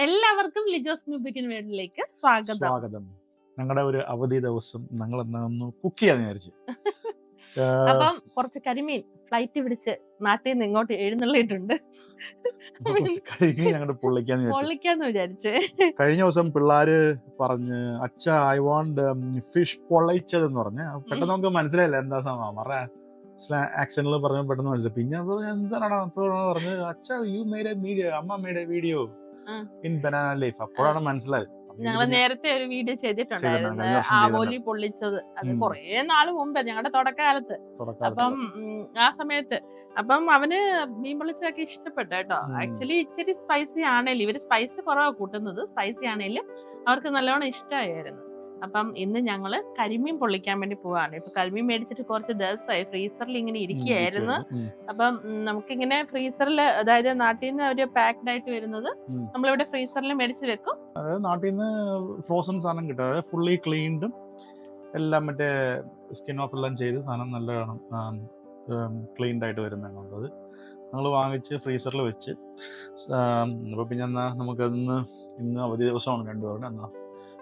എല്ലാവർക്കും ലിജോസ് മ്യൂസിക്കിന് വേണ്ടിയിലേക്ക് സ്വാഗതം. സ്വാഗതം. ഞങ്ങളുടെ ഒരു അവധി ദിവസം ഞങ്ങൾ ഒന്ന് കുക്ക് ചെയ്യാന്ന് വിചാരിച്ചു. അപ്പം കുറച്ച് കരിമീൻ ഫ്ലൈറ്റ് പിടിച്ച് നാട്ടിൽ നിന്ന് ഇങ്ങോട്ട് എഴുന്നള്ളിയിട്ടുണ്ട്. പൊള്ളിക്കാന്ന് വിചാരിച്ച്. കഴിഞ്ഞ ദിവസം പിള്ളേര് പറഞ്ഞ് അച്ഛ ഐ വാണ്ട് ഫിഷ് പൊള്ളിച്ചതെന്ന് പറഞ്ഞ് പെട്ടെന്ന് നമുക്ക് മനസ്സിലായില്ല എന്താ അവരുടെ ആക്സെന്റിൽ പറഞ്ഞ പെട്ടെന്ന് മനസ്സിലായി. പിന്നെ എന്താണ് പറഞ്ഞ് അച്ഛ യു മെയ്ഡ് എ വീഡിയോ, അമ്മ made A video in banana leaf. അപ്പോഴാണ് മനസ്സിലായത്. ഞങ്ങള് നേരത്തെ ഒരു വീഡിയോ ചെയ്തിട്ടുണ്ടായിരുന്നു ആവോലി പൊള്ളിച്ചത്. അത് കുറേ നാള് മുമ്പ് ഞങ്ങളുടെ തുടക്കകാലത്ത്. അപ്പം ആ സമയത്ത് അവന് മീൻ പൊള്ളിച്ചതൊക്കെ ഇഷ്ടപ്പെട്ടു കേട്ടോ. ആക്ച്വലി ഇച്ചിരി സ്പൈസി ആണേലും ഇവര് സ്പൈസി കുറവാ കൂട്ടുന്നത്, സ്പൈസി ആണേലും അവർക്ക് നല്ലോണം ഇഷ്ടമായിരുന്നു. അപ്പം ഇന്ന് ഞങ്ങള് കരിമീൻ പൊള്ളിക്കാൻ വേണ്ടി പോവാണ്. ഇപ്പൊ കരിമീൻ മേടിച്ചിട്ട് കുറച്ച് ദിവസമായി ഫ്രീസറിൽ ഇങ്ങനെ ഇരിക്കുകയായിരുന്നു. അപ്പം നമുക്കിങ്ങനെ ഫ്രീസറിൽ, അതായത് നാട്ടിൽ നിന്ന് ഒരു പാക്ഡ് ആയിട്ട് വരുന്നത് നമ്മളിവിടെ ഫ്രീസറിൽ മേടിച്ച് വെക്കും. അതായത് നാട്ടിൽ നിന്ന് ഫ്രോസൺ സാധനം കിട്ടും. അതായത് ഫുള്ളി ക്ലീൻഡും എല്ലാം മറ്റേ സ്കിൻ ഓഫ് എല്ലാം ചെയ്ത് സാധനം നല്ലതാണ് ക്ലീൻഡ് ആയിട്ട് വരുന്നുണ്ട്. അത് ഞങ്ങൾ വാങ്ങിച്ച് ഫ്രീസറിൽ വെച്ച് അപ്പോൾ പിന്നെ എന്നാ നമുക്കതൊന്ന് ഇന്ന് അവധി ദിവസമാണ് രണ്ടുപേരുടെ. എന്നാ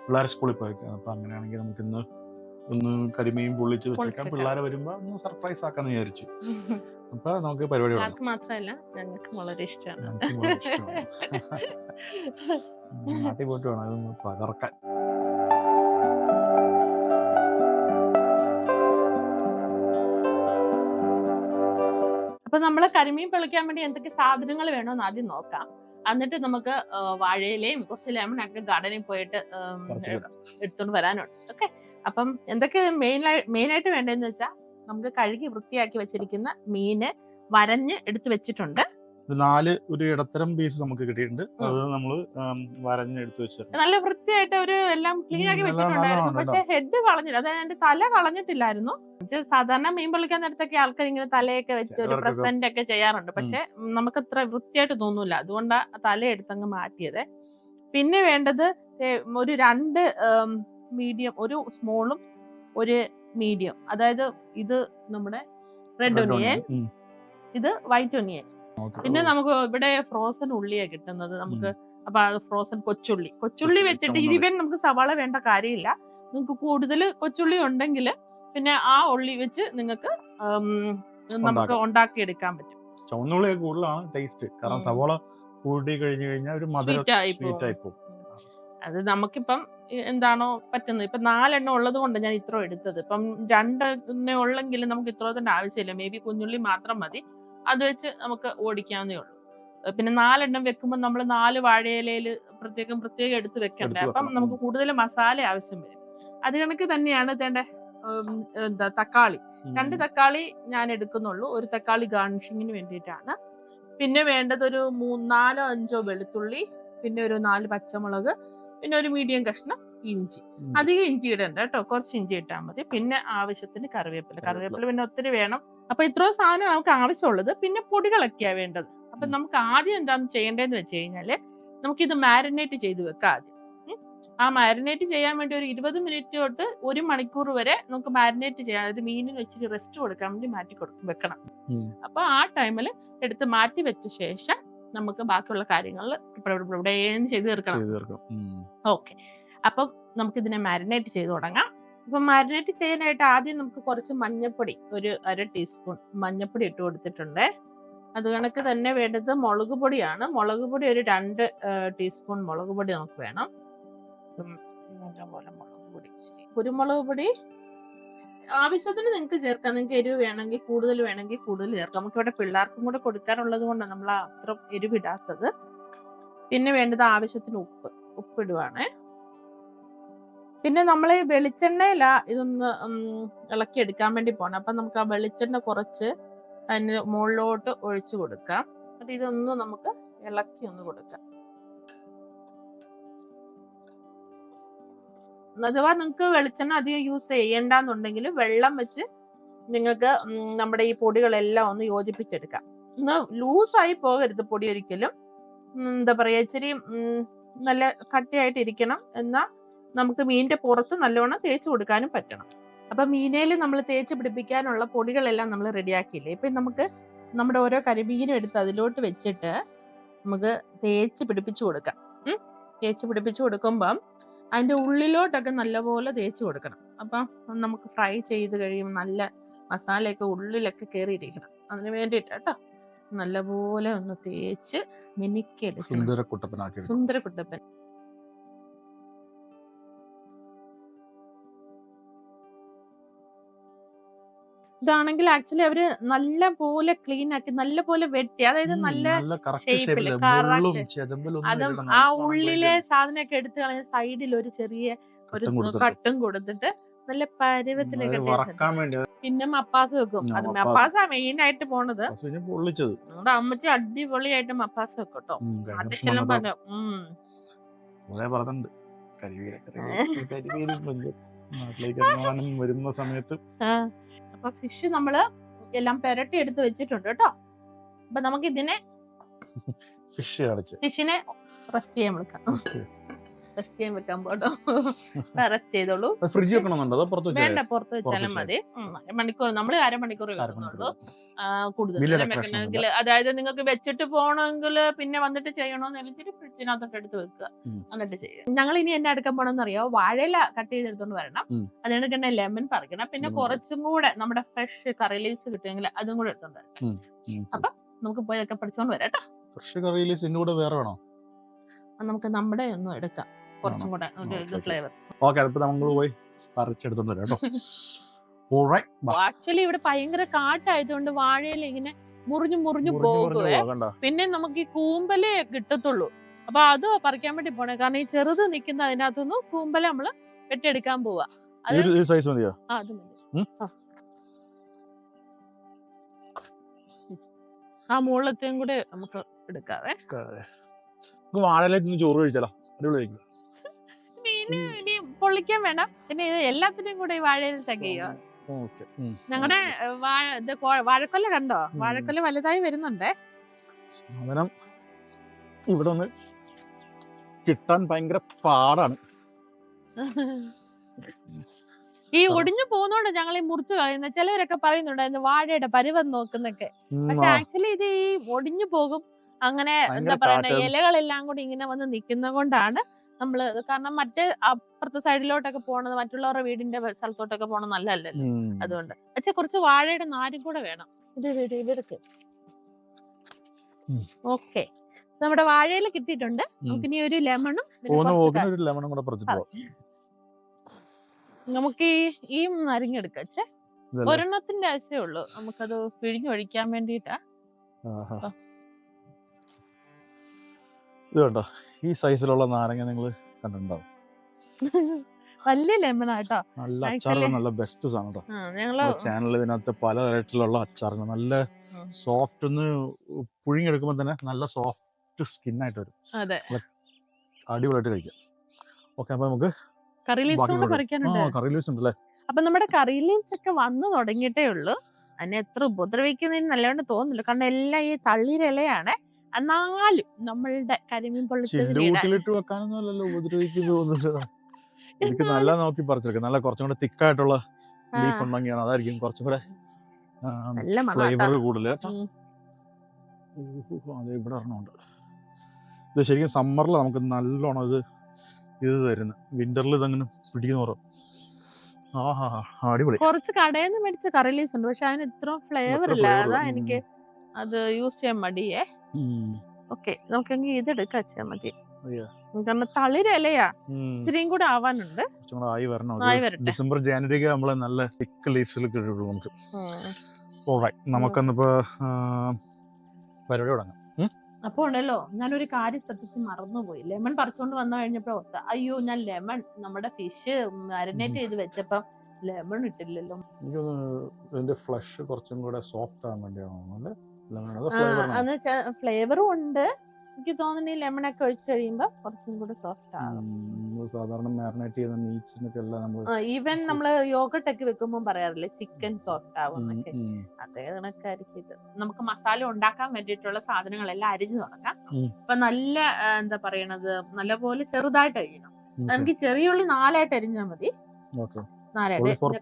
പിള്ളേരെ സ്കൂളിൽ പോയേക്കാം. അപ്പം അങ്ങനെയാണെങ്കിൽ നമുക്കിന്ന് ഒന്ന് കരിമീൻ പൊള്ളിച്ച് വെച്ചേക്കാം. പിള്ളേരെ വരുമ്പോൾ ഒന്ന് സർപ്രൈസ് ആക്കാന്ന് വിചാരിച്ചു. അപ്പൊ നമുക്ക് പരിപാടി മാത്രമല്ല ഞങ്ങൾക്ക് വളരെ ഇഷ്ടമാണ്. നാട്ടിൽ പോയിട്ട് വേണം അതൊന്ന് തകർക്കാൻ. അപ്പൊ നമ്മള് കരിമീൻ പൊള്ളിക്കാൻ വേണ്ടി എന്തൊക്കെ സാധനങ്ങൾ വേണമെന്ന് ആദ്യം നോക്കാം. എന്നിട്ട് നമുക്ക് വാഴയിലയും കുറച്ച് ലെമണൊക്കെ ഗാർഡനിൽ പോയിട്ട് എടുത്തോണ്ട് വരാനുണ്ട്. ഓക്കെ, അപ്പം എന്തൊക്കെ മെയിനായിട്ട് വേണ്ടതെന്ന് വെച്ചാൽ നമുക്ക് കഴുകി വൃത്തിയാക്കി വെച്ചിരിക്കുന്ന മീന് വരഞ്ഞ് എടുത്ത് വെച്ചിട്ടുണ്ട്. 4 ഒരു ഇടത്തരം പീസ് നമുക്ക് കിട്ടിയിട്ടുണ്ട്. അത് നമ്മള് വരഞ്ഞെടുത്ത് വെച്ചിട്ടുണ്ട്. നല്ല വൃത്തിയായിട്ട് ഒരു എല്ലാം ക്ലീൻ ആക്കി വെച്ചിട്ടുണ്ടായിരുന്നു. പക്ഷെ ഹെഡ് കളഞ്ഞില്ല, അതായത് അതിന്റെ തല കളഞ്ഞിട്ടില്ലായിരുന്നു. സാധാരണ മീൻ പൊള്ളിക്കാൻ നേരത്തൊക്കെ ആൾക്കാർ ഇങ്ങനെ തലയൊക്കെ വെച്ച് ഒരു പ്രസന്റ് ഒക്കെ ചെയ്യാറുണ്ട്. പക്ഷെ നമുക്ക് അത്ര വൃത്തിയായിട്ട് തോന്നൂല, അതുകൊണ്ടാ തല എടുത്തങ്ങ് മാറ്റിയത്. പിന്നെ വേണ്ടത് ഒരു 2 മീഡിയം, ഒരു സ്മോളും ഒരു മീഡിയം. അതായത് ഇത് നമ്മുടെ റെഡ് ഒനിയൻ, ഇത് വൈറ്റ് ഒനിയൻ. പിന്നെ നമുക്ക് ഇവിടെ ഫ്രോസൺ ഉള്ളിയാ കിട്ടുന്നത് നമുക്ക്. അപ്പൊ ഫ്രോസൺ കൊച്ചുള്ളി വെച്ചിട്ട് ഇതിവൻ നമുക്ക് സവാള വേണ്ട കാര്യമില്ല. നിങ്ങൾക്ക് കൂടുതൽ കൊച്ചുള്ളി ഉണ്ടെങ്കിൽ പിന്നെ ആ ഉള്ളി വെച്ച് നിങ്ങൾക്ക് നമുക്ക് ഉണ്ടാക്കിയെടുക്കാൻ പറ്റും. ചുവന്നുള്ളി കൂടുതലാണ് ടേസ്റ്റ്, കാരണം സവാള കൂടി കഴിഞ്ഞു കഴിഞ്ഞാൽ ഒരു സ്വീറ്റ് ആയി പോകും. അത് നമുക്കിപ്പം എന്താണോ പറ്റുന്നത്. ഇപ്പൊ 4 എണ്ണം ഉള്ളത് കൊണ്ട് ഞാൻ ഇത്ര എടുത്തത്. ഇപ്പം 2 എണ്ണ ഉള്ളെങ്കിൽ നമുക്ക് ഇത്ര തന്നെ ആവശ്യമില്ല. മേ ബി കുഞ്ഞുള്ളി മാത്രം മതി, അത് വെച്ച് നമുക്ക് ഓടിക്കാവുന്നേ ഉള്ളൂ. പിന്നെ 4 എണ്ണം വെക്കുമ്പോൾ നമ്മൾ 4 വാഴയിലയിൽ പ്രത്യേകം എടുത്ത് വെക്കണ്ടേ. അപ്പം നമുക്ക് കൂടുതൽ മസാല ആവശ്യം വരും. അത് കണക്ക് തന്നെയാണ് തക്കാളി. 2 തക്കാളി ഞാൻ എടുക്കുന്നുള്ളൂ. ഒരു തക്കാളി ഗാർണിഷിങ്ങിന് വേണ്ടിയിട്ടാണ്. പിന്നെ വേണ്ടത് ഒരു 4-5 വെളുത്തുള്ളി, പിന്നെ ഒരു 4 പച്ചമുളക്, പിന്നെ ഒരു മീഡിയം കഷ്ണം ഇഞ്ചി. അധികം ഇഞ്ചി ഇടണ്ട കേട്ടോ, കുറച്ച് ഇഞ്ചി ഇട്ടാൽ മതി. പിന്നെ ആവശ്യത്തിന് കറിവേപ്പില പിന്നെ ഒത്തിരി വേണം. അപ്പൊ ഇത്രയും സാധനം നമുക്ക് ആവശ്യമുള്ളത്. പിന്നെ പൊടികളൊക്കെയാ വേണ്ടത്. അപ്പൊ നമുക്ക് ആദ്യം എന്താണ് ചെയ്യേണ്ടതെന്ന് വെച്ച് കഴിഞ്ഞാല് നമുക്കിത് മാരിനേറ്റ് ചെയ്ത് വെക്കാം ആദ്യം. ആ മാരിനേറ്റ് ചെയ്യാൻ വേണ്ടി ഒരു 20 മിനിറ്റ് തൊട്ട് 1 മണിക്കൂർ വരെ നമുക്ക് മാരിനേറ്റ് ചെയ്യാം. അതായത് മീനിന് വെച്ചിട്ട് റെസ്റ്റ് കൊടുക്കാൻ വേണ്ടി വെക്കണം. അപ്പൊ ആ ടൈമിൽ എടുത്ത് മാറ്റി വെച്ച ശേഷം നമുക്ക് ബാക്കിയുള്ള കാര്യങ്ങൾ ഇവിടെ ചെയ്ത് തീർക്കണം. ഓക്കെ, അപ്പം നമുക്ക് ഇതിനെ മാരിനേറ്റ് ചെയ്ത് തുടങ്ങാം. അപ്പൊ മാരിനേറ്റ് ചെയ്യാനായിട്ട് ആദ്യം നമുക്ക് കുറച്ച് മഞ്ഞപ്പൊടി, ഒരു 1/2 ടീസ്പൂൺ മഞ്ഞപ്പൊടി ഇട്ട് കൊടുത്തിട്ടുണ്ട്. അത് കണക്ക് തന്നെ വേണ്ടത് മുളക് പൊടിയാണ്. മുളക് പൊടി ഒരു 2 ടീസ്പൂൺ മുളക് പൊടി നമുക്ക് വേണം. കുരുമുളക് പൊടി ആവശ്യത്തിന് നിങ്ങൾക്ക് ചേർക്കാം. നിങ്ങൾക്ക് എരിവ് വേണമെങ്കിൽ കൂടുതൽ ചേർക്കാം. നമുക്ക് ഇവിടെ പിള്ളേർക്കും കൂടെ കൊടുക്കാനുള്ളത് കൊണ്ടാണ് നമ്മൾ അത്ര എരിവിടാത്തത്. പിന്നെ വേണ്ടത് ആവശ്യത്തിന് ഉപ്പിടുവാണ്. പിന്നെ നമ്മൾ ഈ വെളിച്ചെണ്ണയില ഇതൊന്ന് ഇളക്കി എടുക്കാൻ വേണ്ടി പോകണം. അപ്പൊ നമുക്ക് ആ വെളിച്ചെണ്ണ കുറച്ച് അതിന് മുകളിലോട്ട് ഒഴിച്ചു കൊടുക്കാം. എന്നിട്ട് ഇതൊന്ന് നമുക്ക് ഇളക്കി ഒന്ന് കൊടുക്കാം. അഥവാ നിങ്ങൾക്ക് വെളിച്ചെണ്ണ അധികം യൂസ് ചെയ്യണ്ടെന്നുണ്ടെങ്കിൽ വെള്ളം വെച്ച് നിങ്ങൾക്ക് നമ്മുടെ ഈ പൊടികളെല്ലാം ഒന്ന് യോജിപ്പിച്ചെടുക്കാം. ഒന്ന് ലൂസായി പോകരുത് പൊടി ഒരിക്കലും. എന്താ പറയാ, ഇച്ചിരി നല്ല കട്ടിയായിട്ട് ഇരിക്കണം. എന്നാൽ നമുക്ക് മീനിന്റെ പുറത്ത് നല്ലോണം തേച്ച് കൊടുക്കാനും പറ്റണം. അപ്പൊ മീനയിൽ നമ്മൾ തേച്ച് പിടിപ്പിക്കാനുള്ള പൊടികളെല്ലാം നമ്മൾ റെഡിയാക്കിയില്ലേ. ഇപ്പൊ നമുക്ക് നമ്മുടെ ഓരോ കരിമീനും എടുത്ത് അതിലോട്ട് വെച്ചിട്ട് നമുക്ക് തേച്ച് പിടിപ്പിച്ചു കൊടുക്കാം. തേച്ച് പിടിപ്പിച്ച് കൊടുക്കുമ്പം അതിൻ്റെ ഉള്ളിലോട്ടൊക്കെ നല്ലപോലെ തേച്ച് കൊടുക്കണം. അപ്പം നമുക്ക് ഫ്രൈ ചെയ്ത് കഴിയുമ്പോൾ നല്ല മസാലയൊക്കെ ഉള്ളിലൊക്കെ കയറിയിരിക്കണം. അതിന് വേണ്ടിയിട്ട് കേട്ടോ നല്ലപോലെ ഒന്ന് തേച്ച് മിനുക്കിയെടുക്കണം. സുന്ദരക്കുട്ടപ്പൻ. ഇതാണെങ്കിൽ ആക്ച്വലി അവര് നല്ല പോലെ ക്ലീൻ ആക്കി നല്ല പോലെ വെട്ടി, അതായത് നല്ല ഷേപ്പില് അതും ആ ഉള്ളിലെ സാധനമൊക്കെ എടുത്ത് കളഞ്ഞ സൈഡിൽ ഒരു ചെറിയ ഒരു കട്ടും കൊടുത്തിട്ട് നല്ല പരുവത്തിലൊക്കെ. പിന്നെ മപ്പാസ് വെക്കും. അത് മപ്പാസാ മെയിൻ ആയിട്ട് പോണത്. നമ്മുടെ അമ്മച്ചി അടിപൊളിയായിട്ട് മപ്പാസ് വെക്കും കേട്ടോ. അടിച്ചെല്ലാം വരുന്ന സമയത്ത്. അപ്പൊ ഫിഷ് നമ്മള് എല്ലാം പെരട്ടി എടുത്ത് വെച്ചിട്ടുണ്ട് കേട്ടോ. അപ്പൊ നമുക്ക് ഇതിനെ ഫിഷിനെ റെസ്റ്റ് ചെയ്യാൻ വെക്കാം. റെസ്റ്റ് ചെയ്യാൻ വെക്കാൻ പോട്ടോ. റെസ്റ്റ് ചെയ്തോളൂ. വേണ്ട, പുറത്ത് വെച്ചാലും മതി. മണിക്കൂർ നമ്മള് അരമണിക്കൂർ വെക്കുന്നുള്ളൂ. കൂടുതൽ വെക്കണമെങ്കിൽ, അതായത് നിങ്ങൾക്ക് വെച്ചിട്ട് പോകണമെങ്കിൽ പിന്നെ വന്നിട്ട് ചെയ്യണമെന്ന് വെച്ചിട്ട് ഫ്രിഡ്ജിനകത്തോട്ട് എടുത്ത് വെക്കുക, എന്നിട്ട് ചെയ്യും. ഞങ്ങൾ ഇനി എന്നെ എടുക്കാൻ പോകണമെന്ന് അറിയോ, വാഴയില കട്ട് ചെയ്തെടുത്തോണ്ട് വരണം. അതുകൊണ്ട് തന്നെ ലെമൺ പറിക്കണം. പിന്നെ കുറച്ചും കൂടെ നമ്മുടെ ഫ്രഷ് കറി ലീവ്സ് കിട്ടുമെങ്കിൽ അതും കൂടെ എടുത്തോണ്ട് വരണം. അപ്പൊ നമുക്ക് പോയി ഒക്കെ പഠിച്ചോണ്ട് വരാം കേട്ടോ. ഫ്രഷ് കറി ലീവ്സ് കൂടെ വേറെ വേണോ? നമുക്ക് നമ്മുടെ ഒന്നും എടുക്കാം, കുറച്ചും കൂടെ ഫ്ലേവർ. പോയി പറിച്ചെടുത്തോണ്ട് വരാം കേട്ടോ. ആക്ച്വലി ഇവിടെ ഭയങ്കര കാട്ടായതുകൊണ്ട് വാഴയിൽ ഇങ്ങനെ മുറിഞ്ഞു പോകുവേ. പിന്നെ നമുക്ക് ഈ കൂമ്പലേ കിട്ടത്തുള്ളൂ. അപ്പൊ അത് പറിക്കാൻ വേണ്ടി പോണേ. കാരണം ഈ ചെറുത് നിൽക്കുന്ന അതിനകത്തുനിന്ന് കൂമ്പല നമ്മള് വെട്ടിയെടുക്കാൻ പോവാ. അത് മതി. ആ മുകളിലത്തെയും കൂടെ നമുക്ക് എടുക്കാവേ. വാഴയിലേക്ക് ചോറ് കഴിച്ചാലോ? അടിപൊളിയായിരിക്കും. മീന് ഇനി പൊള്ളിക്കാൻ വേണം. പിന്നെ എല്ലാത്തിനും കൂടെ ഈ വാഴയിൽ തികയോ? ഞങ്ങളുടെ വാഴക്കൊല കണ്ടോ? വാഴക്കൊല വലുതായി വരുന്നുണ്ടേ. സാധനം ഇവിടെ ഒന്ന് കിട്ടാൻ ഭയങ്കര പാടാണ്. ഈ ഒടിഞ്ഞു പോകുന്നോണ്ട് ഞങ്ങൾ ഈ മുറിച്ചു കളയുന്ന. ചിലവരൊക്കെ പറയുന്നുണ്ടായിരുന്നു വാഴയുടെ പരുവം നോക്കുന്നൊക്കെ. പക്ഷെ ആക്ച്വലി ഇത് ഈ ഒടിഞ്ഞു പോകും. അങ്ങനെ എന്താ പറയണ, ഇലകളെല്ലാം കൂടി ഇങ്ങനെ വന്ന് നിൽക്കുന്ന കൊണ്ടാണ് നമ്മള്. കാരണം മറ്റ് അപ്പുറത്തെ സൈഡിലോട്ടൊക്കെ പോണത്, മറ്റുള്ളവരുടെ വീടിന്റെ സ്ഥലത്തോട്ടൊക്കെ പോണത് നല്ലതല്ലല്ലോ. അതുകൊണ്ട് പക്ഷെ കുറച്ച് വാഴയുടെ നാരും കൂടെ വേണം. ഇവർക്ക് ഓക്കെ. നമ്മുടെ വാഴയില കിട്ടിയിട്ടുണ്ട്. നമുക്ക് ഇനി ഒരു ലെമണും നമുക്ക് ഈ നാരങ്ങ ഒരെണ്ണത്തിന്റെ ആവശ്യമേ ഉള്ളൂ. നമുക്കത് പിഴിഞ്ഞൊഴിക്കാൻ വേണ്ടിട്ടാ. ഇത് കണ്ടോ, ഈ സൈസിലുള്ള നാരങ്ങ നിങ്ങൾ കണ്ടിട്ടുണ്ടാവും. വലിയ ലെമൺ ആട്ടോ. നല്ല അച്ചാറുകൾ, നല്ല ബെസ്റ്റ് സാധനം കേട്ടോ. ചാനലിൽ ഇതിനകത്ത് പലതരത്തിലുള്ള അച്ചാറുകൾ, നല്ല സോഫ്റ്റ്, ഒന്ന് പുഴുങ്ങിയെടുക്കുമ്പോൾ തന്നെ നല്ല സോഫ്റ്റ് സ്കിന്നായിട്ട് വരും. അടിപൊളിയായിട്ട് കഴിക്കാം. ഓക്കെ, അപ്പൊ നമുക്ക് കറി ലീവ്സ് ഉണ്ടല്ലേ. അപ്പൊ നമ്മുടെ കറി ലീവ്സ് ഒക്കെ വന്നു തുടങ്ങിയിട്ടേ ഉള്ളൂ. അതിനെ എത്ര ഉപദ്രവിക്കുന്നതിന് നല്ലവണ്ണം തോന്നുന്നില്ല. കാരണം എല്ലാം ഈ തളിരിലയാണ്. എന്നാലും നമ്മളുടെ കരിമീൻ പൊള്ളിച്ചത് എനിക്ക് നല്ല നോക്കി പറിച്ചെടുക്കാം. നല്ല കുറച്ചും കൂടെ തിക്കായിട്ടുള്ള ലീഫ് ഉണ്ടെങ്കിയാണ്, അതായിരിക്കും കുറച്ചും കൂടെ ഫ്ലേവർ കൂടുതൽ. ഇവിടെ ഒരെണ്ണമുണ്ട്. ഇത് ശരിക്കും സമ്മറിൽ നമുക്ക് നല്ലോണം ഇത് തരുന്നു. വിന്ററിൽ ഇതങ്ങനെ പിടിക്കുന്ന പറ. അടിപൊളി. കുറച്ച് കടയിൽ നിന്ന് മേടിച്ച കറി ലീവ്സ് ഉണ്ട്, പക്ഷെ അതിന് ഇത്ര ഫ്ലേവർ ഇല്ല. അതാ എനിക്ക് അത് യൂസ് ചെയ്യാൻ മടിയേ. ഓക്കെ, നമുക്കെങ്കിൽ ഇതെടുക്കാൻ വെച്ചാൽ മതി. കാരണം തളിരലയാ, ഇച്ചിരിയും കൂടെ ആവാനുണ്ട്. ഡിസംബർ ജനുവരി നമ്മള് നല്ല തിക്ക് ലീവ്സിൽ കിട്ടുള്ളൂ നമുക്ക്. നമുക്കൊന്നിപ്പോ പരിപാടി തുടങ്ങാം. അപ്പൊ ഉണ്ടല്ലോ, ഞാനൊരു കാര്യം സത്യത്തിൽ മറന്നുപോയി. ലെമൺ പറിച്ചോണ്ട് വന്നു കഴിഞ്ഞപ്പോ ഓർത്ത, അയ്യോ ഞാൻ ലെമൺ നമ്മുടെ ഫിഷ് മാരിനേറ്റ് ചെയ്ത് വെച്ചപ്പം ലെമൺ ഇട്ടില്ലല്ലോ. ഇതിന്റെ ഫ്ലഷ് കുറച്ചും കൂടെ സോഫ്റ്റ് ആവാൻ വേണ്ടിയാണോ? ഫ്ലേവറും ഉണ്ട്. എനിക്ക് തോന്നുന്നു ഈ ലെമൺ ഒക്കെ ഒഴിച്ച് കഴിയുമ്പോ കുറച്ചും കൂടെ സോഫ്റ്റ് ആകും. സാധാരണ മാരിനേറ്റ് ചെയ്യുന്ന മീറ്റ്സിനൊക്കെ ഈവൻ നമ്മള് യോഗട്ട് ഒക്കെ വെക്കുമ്പോൾ പറയാറില്ലേ ചിക്കൻ സോഫ്റ്റ് ആവും എന്നൊക്കെ, അതേ കണക്കായിരിക്കും ഇത്. നമുക്ക് മസാല ഉണ്ടാക്കാൻ വേണ്ടിയിട്ടുള്ള സാധനങ്ങളെല്ലാം അരിഞ്ഞു തുടങ്ങാം. അപ്പൊ നല്ല എന്താ പറയണത്, നല്ലപോലെ ചെറുതായിട്ട് അരിയണം. നമുക്ക് ചെറിയ ഉള്ളി 4 അരിഞ്ഞാൽ മതി. 4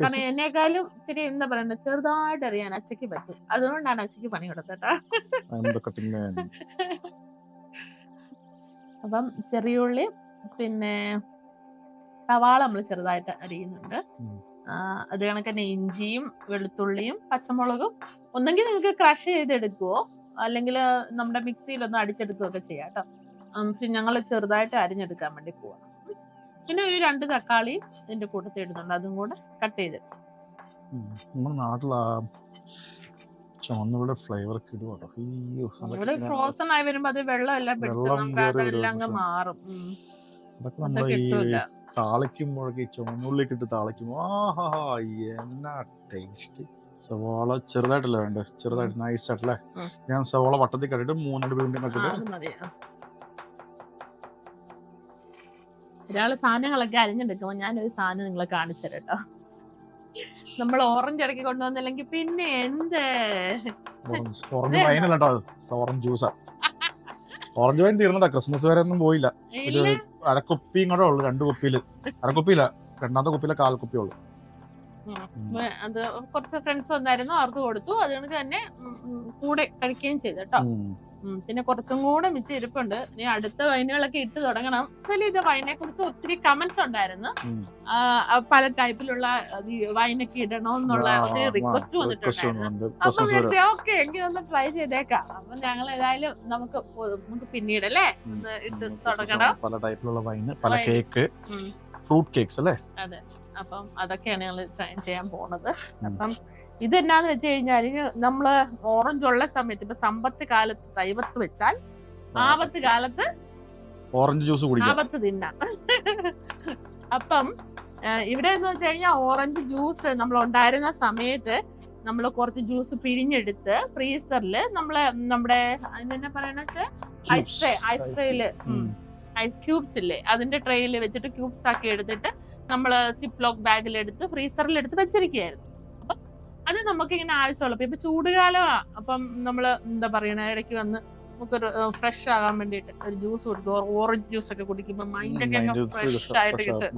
കാരണം എന്നെക്കാളും ഇത്തിരി എന്താ പറയണ ചെറുതായിട്ട് അറിയാൻ അച്ചയ്ക്ക് പറ്റും. അതുകൊണ്ടാണ് അച്ചയ്ക്ക് പണി കൊടുത്തട്ടാ. അപ്പം ചെറിയ ഉള്ളി പിന്നെ സവാള നമ്മൾ ചെറുതായിട്ട് അരിയുന്നുണ്ട്. അത് കണക്ക് തന്നെ ഇഞ്ചിയും വെളുത്തുള്ളിയും പച്ചമുളകും ഒന്നെങ്കിൽ നിങ്ങൾക്ക് ക്രഷ് ചെയ്തെടുക്കുവോ അല്ലെങ്കിൽ നമ്മുടെ മിക്സിയിലൊന്നും അടിച്ചെടുക്കുകയോ ഒക്കെ ചെയ്യാം കേട്ടോ. പക്ഷെ ഞങ്ങൾ ചെറുതായിട്ട് അരിഞ്ഞെടുക്കാൻ വേണ്ടി പോവാം. പിന്നെ ഒരു 2 തക്കാളി ഇതിന്റെ കൂട്ടത്തിൽ ഇടുന്നുണ്ട്, അതും കൂടെ കട്ട് ചെയ്തെടുക്കും. നമ്മുടെ നാട്ടിലാ ചുവന്നുള്ളിയുടെ ഫ്ലേവർ കിടുവാട്ടോ. ഇവിടെ ഫ്രോസൺ ആയി വരുമ്പോ അത് വെള്ളം എല്ലാം പിടിച്ച് നമുക്ക് അതെല്ലാം അങ്ങ് മാറും. അതൊക്കെ കിട്ടൂല. താളിക്കുമ്പോഴൊക്കെ ചുവന്നുള്ളിക്ക് ഇട്ട് താളിക്കുമ്പോ എന്നാ ടേസ്റ്റ്. സവാള ചെറുതായിട്ടല്ലേ വേണ്ട, ചെറുതായിട്ട് നൈസ് ആയിട്ടല്ലേ. ഞാൻ സവാള വട്ടത്തിൽ കണ്ടിട്ട് 3 ഒരാള് സാധനങ്ങളൊക്കെ അരിഞ്ഞെടുക്കുമ്പോ ഞാനൊരു സാധനം നിങ്ങളെ കാണിച്ചു തരാം കേട്ടോ. നമ്മൾ ഓറഞ്ച് ഇടയ്ക്ക് കൊണ്ടുവന്നില്ലെങ്കിൽ പിന്നെ എന്ത് ഓറഞ്ച് ജ്യൂസാ. ഓറഞ്ച് വൈൻ തീർന്നടാ, ക്രിസ്മസ് വരെ ഒന്നും പോയില്ല. ഒരു അരക്കുപ്പിയും കൂടെ ഉള്ളു, 2 കുപ്പിയില്. അരക്കുപ്പിയില്ല, 2ാമത്തെ കുപ്പിയിലെ 1/4 കുപ്പി ഉള്ളു. അത് കുറച്ച് ഫ്രണ്ട്സ് വന്നായിരുന്നു, അവർക്ക് കൊടുത്തു. അതുകൊണ്ട് തന്നെ കൂടെ കഴിക്കുകയും ചെയ്തു കേട്ടോ. പിന്നെ കുറച്ചും കൂടെ മിച്ചം ഇരിപ്പുണ്ട്. ഇനി അടുത്ത വൈനുകളൊക്കെ ഇട്ട് തുടങ്ങണം. ഇത് വൈനെ കുറിച്ച് ഒത്തിരി കമന്റ്സ് ഉണ്ടായിരുന്നു. പല ടൈപ്പിലുള്ള വൈനൊക്കെ ഇടണമെന്നുള്ള ഒത്തിരി റിക്വസ്റ്റ് വന്നിട്ടുണ്ടായിരുന്നു. അപ്പൊ ഓക്കെ എങ്കിൽ ഒന്ന് ട്രൈ ചെയ്തേക്കാം. അപ്പൊ ഞങ്ങൾ ഏതായാലും നമുക്ക് പിന്നീട് അല്ലേ ഇട്ട് തുടങ്ങണം. പല ടൈപ്പിലുള്ള വൈൻ, പല കേക്ക്, ഫ്രൂട്ട് കേക്ക്സ് അല്ലേ. അതെ, അപ്പം അതൊക്കെയാണ് ഞങ്ങൾ ട്രൈ ചെയ്യാൻ പോണത്. അപ്പം ഇതെന്നാന്ന് വെച്ച് കഴിഞ്ഞാൽ നമ്മള് ഓറഞ്ച് ഉള്ള സമയത്ത് ഇപ്പൊ സമ്പത്ത് കാലത്ത് തൈവത്ത് വെച്ചാൽ ആപത്ത് കാലത്ത് ഓറഞ്ച് ജ്യൂസ് കുടിക്കാം, ആപത്ത് തിന്നാം. അപ്പം ഇവിടെ എന്ന് വെച്ച് കഴിഞ്ഞാൽ ഓറഞ്ച് ജ്യൂസ് നമ്മൾ ഉണ്ടായിരുന്ന സമയത്ത് നമ്മൾ കുറച്ച് ജ്യൂസ് പിഴിഞ്ഞെടുത്ത് ഫ്രീസറിൽ നമ്മുടെ അതിനെന്നെ പറയണ ഐസ് ട്രേയില് ഐസ് ക്യൂബ്സ് ഇല്ലേ, അതിന്റെ ട്രേയിൽ വെച്ചിട്ട് ക്യൂബ്സ് ആക്കി എടുത്തിട്ട് നമ്മള് സിപ്പ് ലോക്ക് ബാഗിലെടുത്ത് ഫ്രീസറിൽ എടുത്ത് വെച്ചിരിക്കുകയായിരുന്നു. അപ്പം അത് നമുക്ക് ഇങ്ങനെ ആവശ്യമുള്ളപ്പോ ഇപ്പൊ ചൂടുകാലമാ, അപ്പം നമ്മള് എന്താ പറയണ ഇടയ്ക്ക് വന്ന് നമുക്കൊരു ഫ്രഷ് ആകാൻ വേണ്ടിട്ട് ഒരു ജ്യൂസ് കുടിക്കും. ഓറഞ്ച് ജ്യൂസ് ഒക്കെ കുടിക്കുമ്പോ മൈൻഡൊക്കെ ഫ്രഷ് ആയിട്ട് കിട്ടും.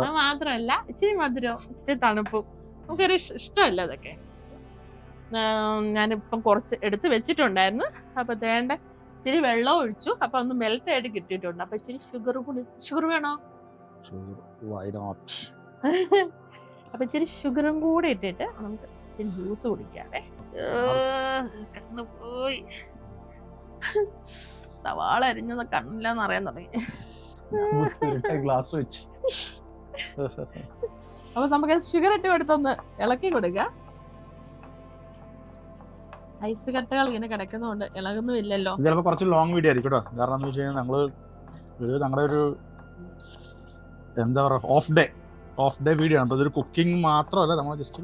അത് മാത്രമല്ല ഇച്ചിരി മധുരവും ഇച്ചിരി തണുപ്പും നമുക്കൊരു ഇഷ്ടമല്ല അതൊക്കെ. ഞാനിപ്പം കുറച്ച് എടുത്ത് വെച്ചിട്ടുണ്ടായിരുന്നു. അപ്പൊ തേണ്ട ഇച്ചിരി വെള്ളം ഒഴിച്ചു. അപ്പൊ ഒന്ന് മെൽറ്റ് ആയിട്ട് കിട്ടിയിട്ടുണ്ട്. അപ്പൊ ഇച്ചിരി ഷുഗർ വേണോ? അപ്പൊ ഇച്ചിരി ഷുഗറും കൂടെ ഇട്ടിട്ട് നമുക്ക് ഇച്ചിരി ജ്യൂസ് കുടിക്കാതെ. പോയി സവാള അരിഞ്ഞത് കണ്ണില്ലെന്ന് അറിയാൻ തുടങ്ങി. ഗ്ലാസ് വെച്ച് അപ്പൊ നമുക്ക് ഷുഗർ ഇട്ട് എടുത്തൊന്ന് ഇളക്കി കൊടുക്കാം. ഐസ് കട്ടകൾ ഇങ്ങനെ കിടക്കുന്നതുകൊണ്ട് ഇളകുന്നുമില്ലല്ലോ. ചിലപ്പോൾ കുറച്ച് ലോങ് വീഡിയോ ആയിരിക്കും കേട്ടോ. കാരണം എന്താ വെച്ച് കഴിഞ്ഞാൽ ഞങ്ങളുടെ ഒരു എന്താ പറയുക ഓഫ് ഡേ വീഡിയോ ആണ്. അപ്പോൾ ഇതൊരു കുക്കിംഗ് മാത്രമല്ല, നമ്മൾ ജസ്റ്റ്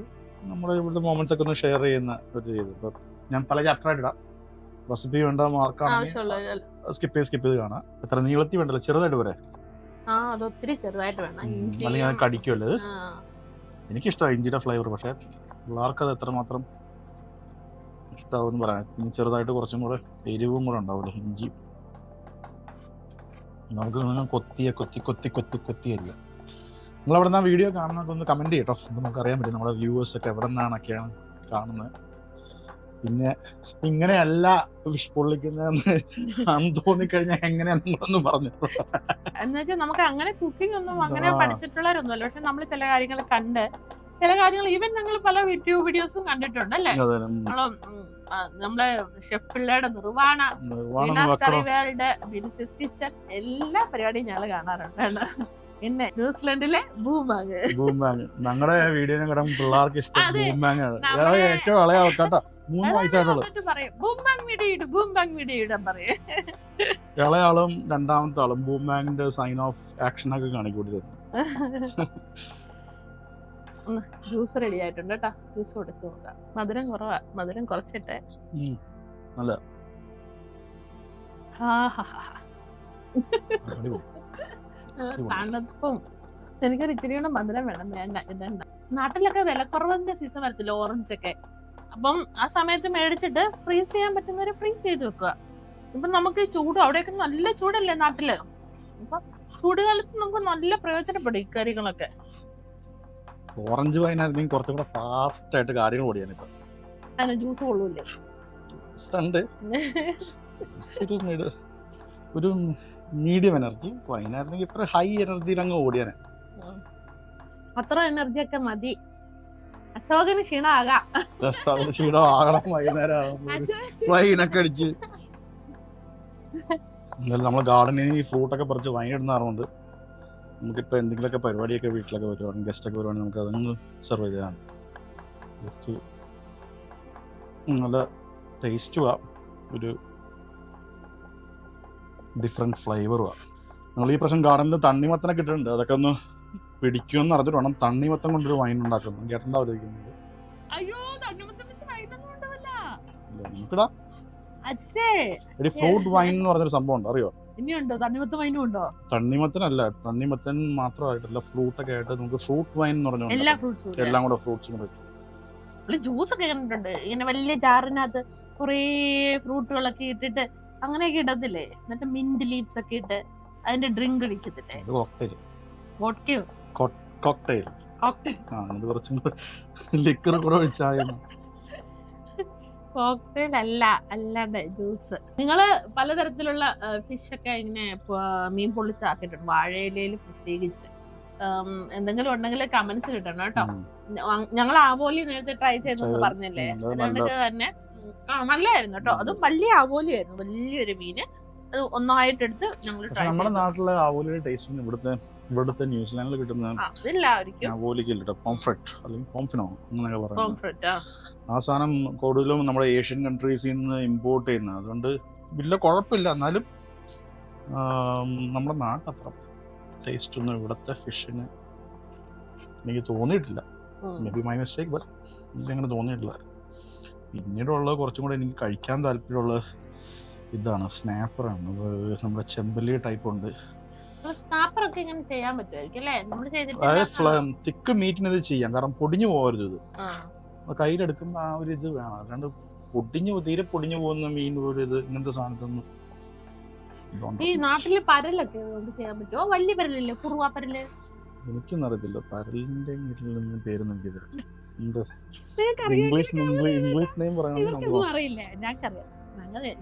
നമ്മുടെ ഇവിടുത്തെ മൊമെന്റ്സ് ഒക്കെ ഒന്ന് ഷെയർ ചെയ്യുന്ന ഒരു രീതി. ഇപ്പം ഞാൻ പല ചാപ്റ്ററായിട്ട് ഇടാം. റെസിപ്പി വേണ്ട മാർക്കാണെങ്കിൽ സ്കിപ്പ് ചെയ്ത് കാണാം. എത്ര നീളത്തി വേണ്ടല്ലോ, ചെറുതായിട്ട് പോരെ? ഒത്തിരി ചെറുതായിട്ട് വേണം, അല്ലെങ്കിൽ അത് കടിക്കുമല്ലോ. എനിക്കിഷ്ടമാണ് ഇഞ്ചിയുടെ ഫ്ലേവർ, പക്ഷെ പിള്ളേർക്ക് അത് എത്രമാത്രം ഇഷ്ടാവെന്ന് പറയാം. ഇനി ചെറുതായിട്ട് കുറച്ചും കൂടെ എരിവും കൂടെ ഉണ്ടാവില്ല ഇഞ്ചി. നമുക്ക് കൊത്തിയല്ല. നിങ്ങളെവിടെ നിന്നാ വീഡിയോ കാണുന്നതൊക്കെ ഒന്ന് കമന്റ് ചെയ്യട്ടോ. നമുക്ക് അറിയാൻ പറ്റും നമ്മുടെ വ്യൂവേഴ്സ് ഒക്കെ എവിടെ നിന്നാണൊക്കെയാണ് കാണുന്നത്. പിന്നെ ഇങ്ങനെയല്ല വിഷ് പൊള്ളിക്കുന്നതെന്ന് തോന്നിക്കഴിഞ്ഞാൽ എങ്ങനെയാണെന്നൊന്നും പറഞ്ഞു. എന്നുവെച്ചാൽ നമുക്ക് അങ്ങനെ കുക്കിംഗ് ഒന്നും അങ്ങനെ പഠിച്ചിട്ടുള്ളവരൊന്നുമല്ല. പക്ഷെ നമ്മൾ ചില കാര്യങ്ങൾ കണ്ട് ചില കാര്യങ്ങൾ ഈവൻ ഞങ്ങൾ പല യൂട്യൂബ് വീഡിയോസും കണ്ടിട്ടുണ്ട് അല്ലേ. നമ്മളെ ഷെഫ് പിള്ളയുടെ നിർവാണ കറിവേളുടെ ബിൻസിസ് കിച്ചൺ എല്ലാ പരിപാടിയും ഞങ്ങൾ കാണാറുണ്ട്. പിന്നെ ന്യൂസിലൻഡിലെ ബൂമാങ് ഞങ്ങളുടെ വീഡിയോ പിള്ളേർക്ക് ഇഷ്ടം ബൂമാങ് ആണ്. ഏറ്റവും ഇളയ ആൾക്കാട്ടോ, 3 വയസ്സായിട്ടുള്ളൂ. ഇളയാളും 2ാമത്തെ ആളും ബൂമാങ്ങിന്റെ സൈൻ ഓഫ് ആക്ഷൻ ഒക്കെ കാണിക്കൊണ്ടിരുന്നു. ജ്യൂസ് റെഡി ആയിട്ടുണ്ട് കേട്ടോ. ജ്യൂസ് കൊടുത്തു നോക്കാം. മധുരം കുറവാ, മധുരം കുറച്ചിട്ടെ. നല്ല തണുപ്പും. എനിക്കൊരു ഇച്ചിരി കൂടെ മധുരം വേണം. വേണ്ട. നാട്ടിലൊക്കെ വിലക്കുറവിന്റെ സീസൺ വരത്തില്ല ഓറഞ്ച് ഒക്കെ. അപ്പം ആ സമയത്ത് മേടിച്ചിട്ട് ഫ്രീസ് ചെയ്യാൻ പറ്റുന്നവരെ ഫ്രീസ് ചെയ്ത് വെക്കുക. ഇപ്പൊ നമുക്ക് ചൂട് അവിടെയൊക്കെ നല്ല ചൂടല്ലേ നാട്ടില്. അപ്പൊ ചൂടുകാലത്ത് നമുക്ക് നല്ല പ്രയോജനപ്പെടും ഇക്കാര്യങ്ങളൊക്കെ. ഓറഞ്ച് വൈനായിരുന്നെങ്കിൽ കുറച്ചും കൂടെ ഫാസ്റ്റ് ആയിട്ട് കാര്യങ്ങൾ ഓടിയാനിപ്പോ. അതിന് ജ്യൂസ് കൊള്ളൂല്ലേ? ഒരു മീഡിയം എനർജി. വൈകുന്നേരത്തേക്ക് ഇത്ര ഹൈ എനർജിയിൽ അങ്ങ് ഓടിയാനെ. അത്ര എനർജി ഒക്കെ മതി. അശോകന് ക്ഷീണമാകാം. ക്ഷീണമാകണം വൈകുന്നേരം വൈനൊക്കെ അടിച്ച്. എന്നാലും നമ്മൾ ഗാർഡനിൽ ഈ ഫ്രൂട്ടൊക്കെ പറിച്ച് വൈകിടുന്നാറുണ്ട്. നമുക്കിപ്പോൾ എന്തെങ്കിലുമൊക്കെ പരിപാടിയൊക്കെ വീട്ടിലൊക്കെ വരുവാണെങ്കിൽ ഗസ്റ്റൊക്കെ വരുവാണെങ്കിൽ നമുക്ക് അതൊന്ന് സെർവ് ചെയ്തതാണ്. ജസ്റ്റ് നല്ല ടേസ്റ്റുമാണ്, ഒരു ഡിഫറെൻറ്റ് ഫ്ലേവറുമാണ്. നമ്മൾ ഈ പ്രാവശ്യം ഗാർഡനിൽ തണ്ണിമത്തനൊക്കെ ഇട്ടിട്ടുണ്ട്. അതൊക്കെ ഒന്ന് പിടിക്കുമെന്ന് അറിഞ്ഞിട്ട് വേണം തണ്ണിമത്തം കൊണ്ടൊരു വൈൻ ഉണ്ടാക്കുന്നത്. കേട്ടിട്ടുണ്ടാവില്ല? നമുക്കിടാ ഫ്രൂട്ട് വൈൻ എന്ന് പറഞ്ഞൊരു സംഭവം ഉണ്ട്, അറിയോ? തണ്ണിമത്തനല്ല, തണ്ണിമത്തൻ മാത്രമായിട്ടല്ല, ഫ്രൂട്ടൊക്കെ ആയിട്ട് നമുക്ക് ഫ്രൂട്ട് വൈൻ എന്ന് പറഞ്ഞു എല്ലാം കൂടെ ഫ്രൂട്ട്സും കൂടെ. ജ്യൂസ് ഒക്കെ കണ്ടിട്ടുണ്ട്, ഇങ്ങനെ വലിയ ജാറിനകത്ത് കുറേ ഫ്രൂട്ടുകളൊക്കെ ഇട്ടിട്ട് അങ്ങനെയൊക്കെ ഇടത്തില്ലേ, എന്നിട്ട് മിന്റ് ലീവ്സ് ഒക്കെ ഇട്ട് അതിന്റെ ഡ്രിങ്ക് അടിക്കത്തില്ലേ? കോക്ടെയിൽ. കുറച്ചും ലിക്കർ കൂടെ ഒഴിച്ചാൽ കോക്ടെയിൽ അല്ല, അല്ലാണ്ട് ജ്യൂസ്. നിങ്ങള് പലതരത്തിലുള്ള ഫിഷ് ഒക്കെ ഇങ്ങനെ മീൻ പൊള്ളിച്ചാക്കിയിട്ടുണ്ട്, വാഴയിലയിൽ പ്രത്യേകിച്ച്. എന്തെങ്കിലും ഉണ്ടെങ്കിൽ കമന്റ്സ് കിട്ടണം കേട്ടോ. ഞങ്ങൾ ആവോലി നേരത്തെ ട്രൈ ചെയ്തെന്ന് പറഞ്ഞല്ലേ, അതുകൊണ്ട് തന്നെ നല്ലായിരുന്നു കേട്ടോ. അതും വലിയ ആവോലിയായിരുന്നു, വലിയൊരു മീന്. അത് ഒന്നായിട്ടെടുത്ത് ഞങ്ങൾ ട്രൈ. നമ്മുടെ നാട്ടിലെ ആവോലിയുടെ ടേസ്റ്റ് ഇവിടുത്തെ ന്യൂസിലാൻഡിൽ കിട്ടുന്ന പോംഫ്രെറ്റ് അല്ലെങ്കിൽ പോംഫിനോ അങ്ങനെയൊക്കെ പറയുന്നത്. ആ സാധനം കൂടുതലും നമ്മുടെ ഏഷ്യൻ കൺട്രീസിൽ നിന്ന് ഇമ്പോർട്ട് ചെയ്യുന്നത്. അതുകൊണ്ട് വലിയ കുഴപ്പമില്ല. എന്നാലും നമ്മുടെ നാട്ടത്ര ടേസ്റ്റ് ഒന്നും ഇവിടുത്തെ ഫിഷിന് എനിക്ക് തോന്നിയിട്ടില്ല. May be my mistake, but എനിക്കങ്ങനെ തോന്നിയിട്ടില്ല. പിന്നീടുള്ളത് കുറച്ചും കൂടെ എനിക്ക് കഴിക്കാൻ താല്പര്യമുള്ള ഇതാണ്, സ്നാപ്പറാണ്. അത് നമ്മുടെ ചെമ്പല്ലി ടൈപ്പ് ഉണ്ട്. തിക്ക് മീറ്റിന് ഇത് ചെയ്യാം, കാരണം പൊടിഞ്ഞു പോകരുത്. ഇത് കയ്യിലെടുക്കുമ്പോ ആ ഒരു ഇത് വേണം, അല്ലാണ്ട് തീരെ പൊടിഞ്ഞു പോകുന്ന മീൻ ഒരു ഇത് ഇങ്ങനത്തെ സാധനത്തൊന്നും. ഈ നാട്ടില് പരലൊക്കെ ചെയ്യാൻ പറ്റുമോ? വലിയ പരലല്ലേ, കുറുവാ പരല്? എനിക്കൊന്നും അറിയത്തില്ല പരലിന്റെ പേരൊന്നും ഇംഗ്ലീഷ് നെയിം പറയണം. അറിയില്ല, ഞങ്ങൾക്കറിയാം.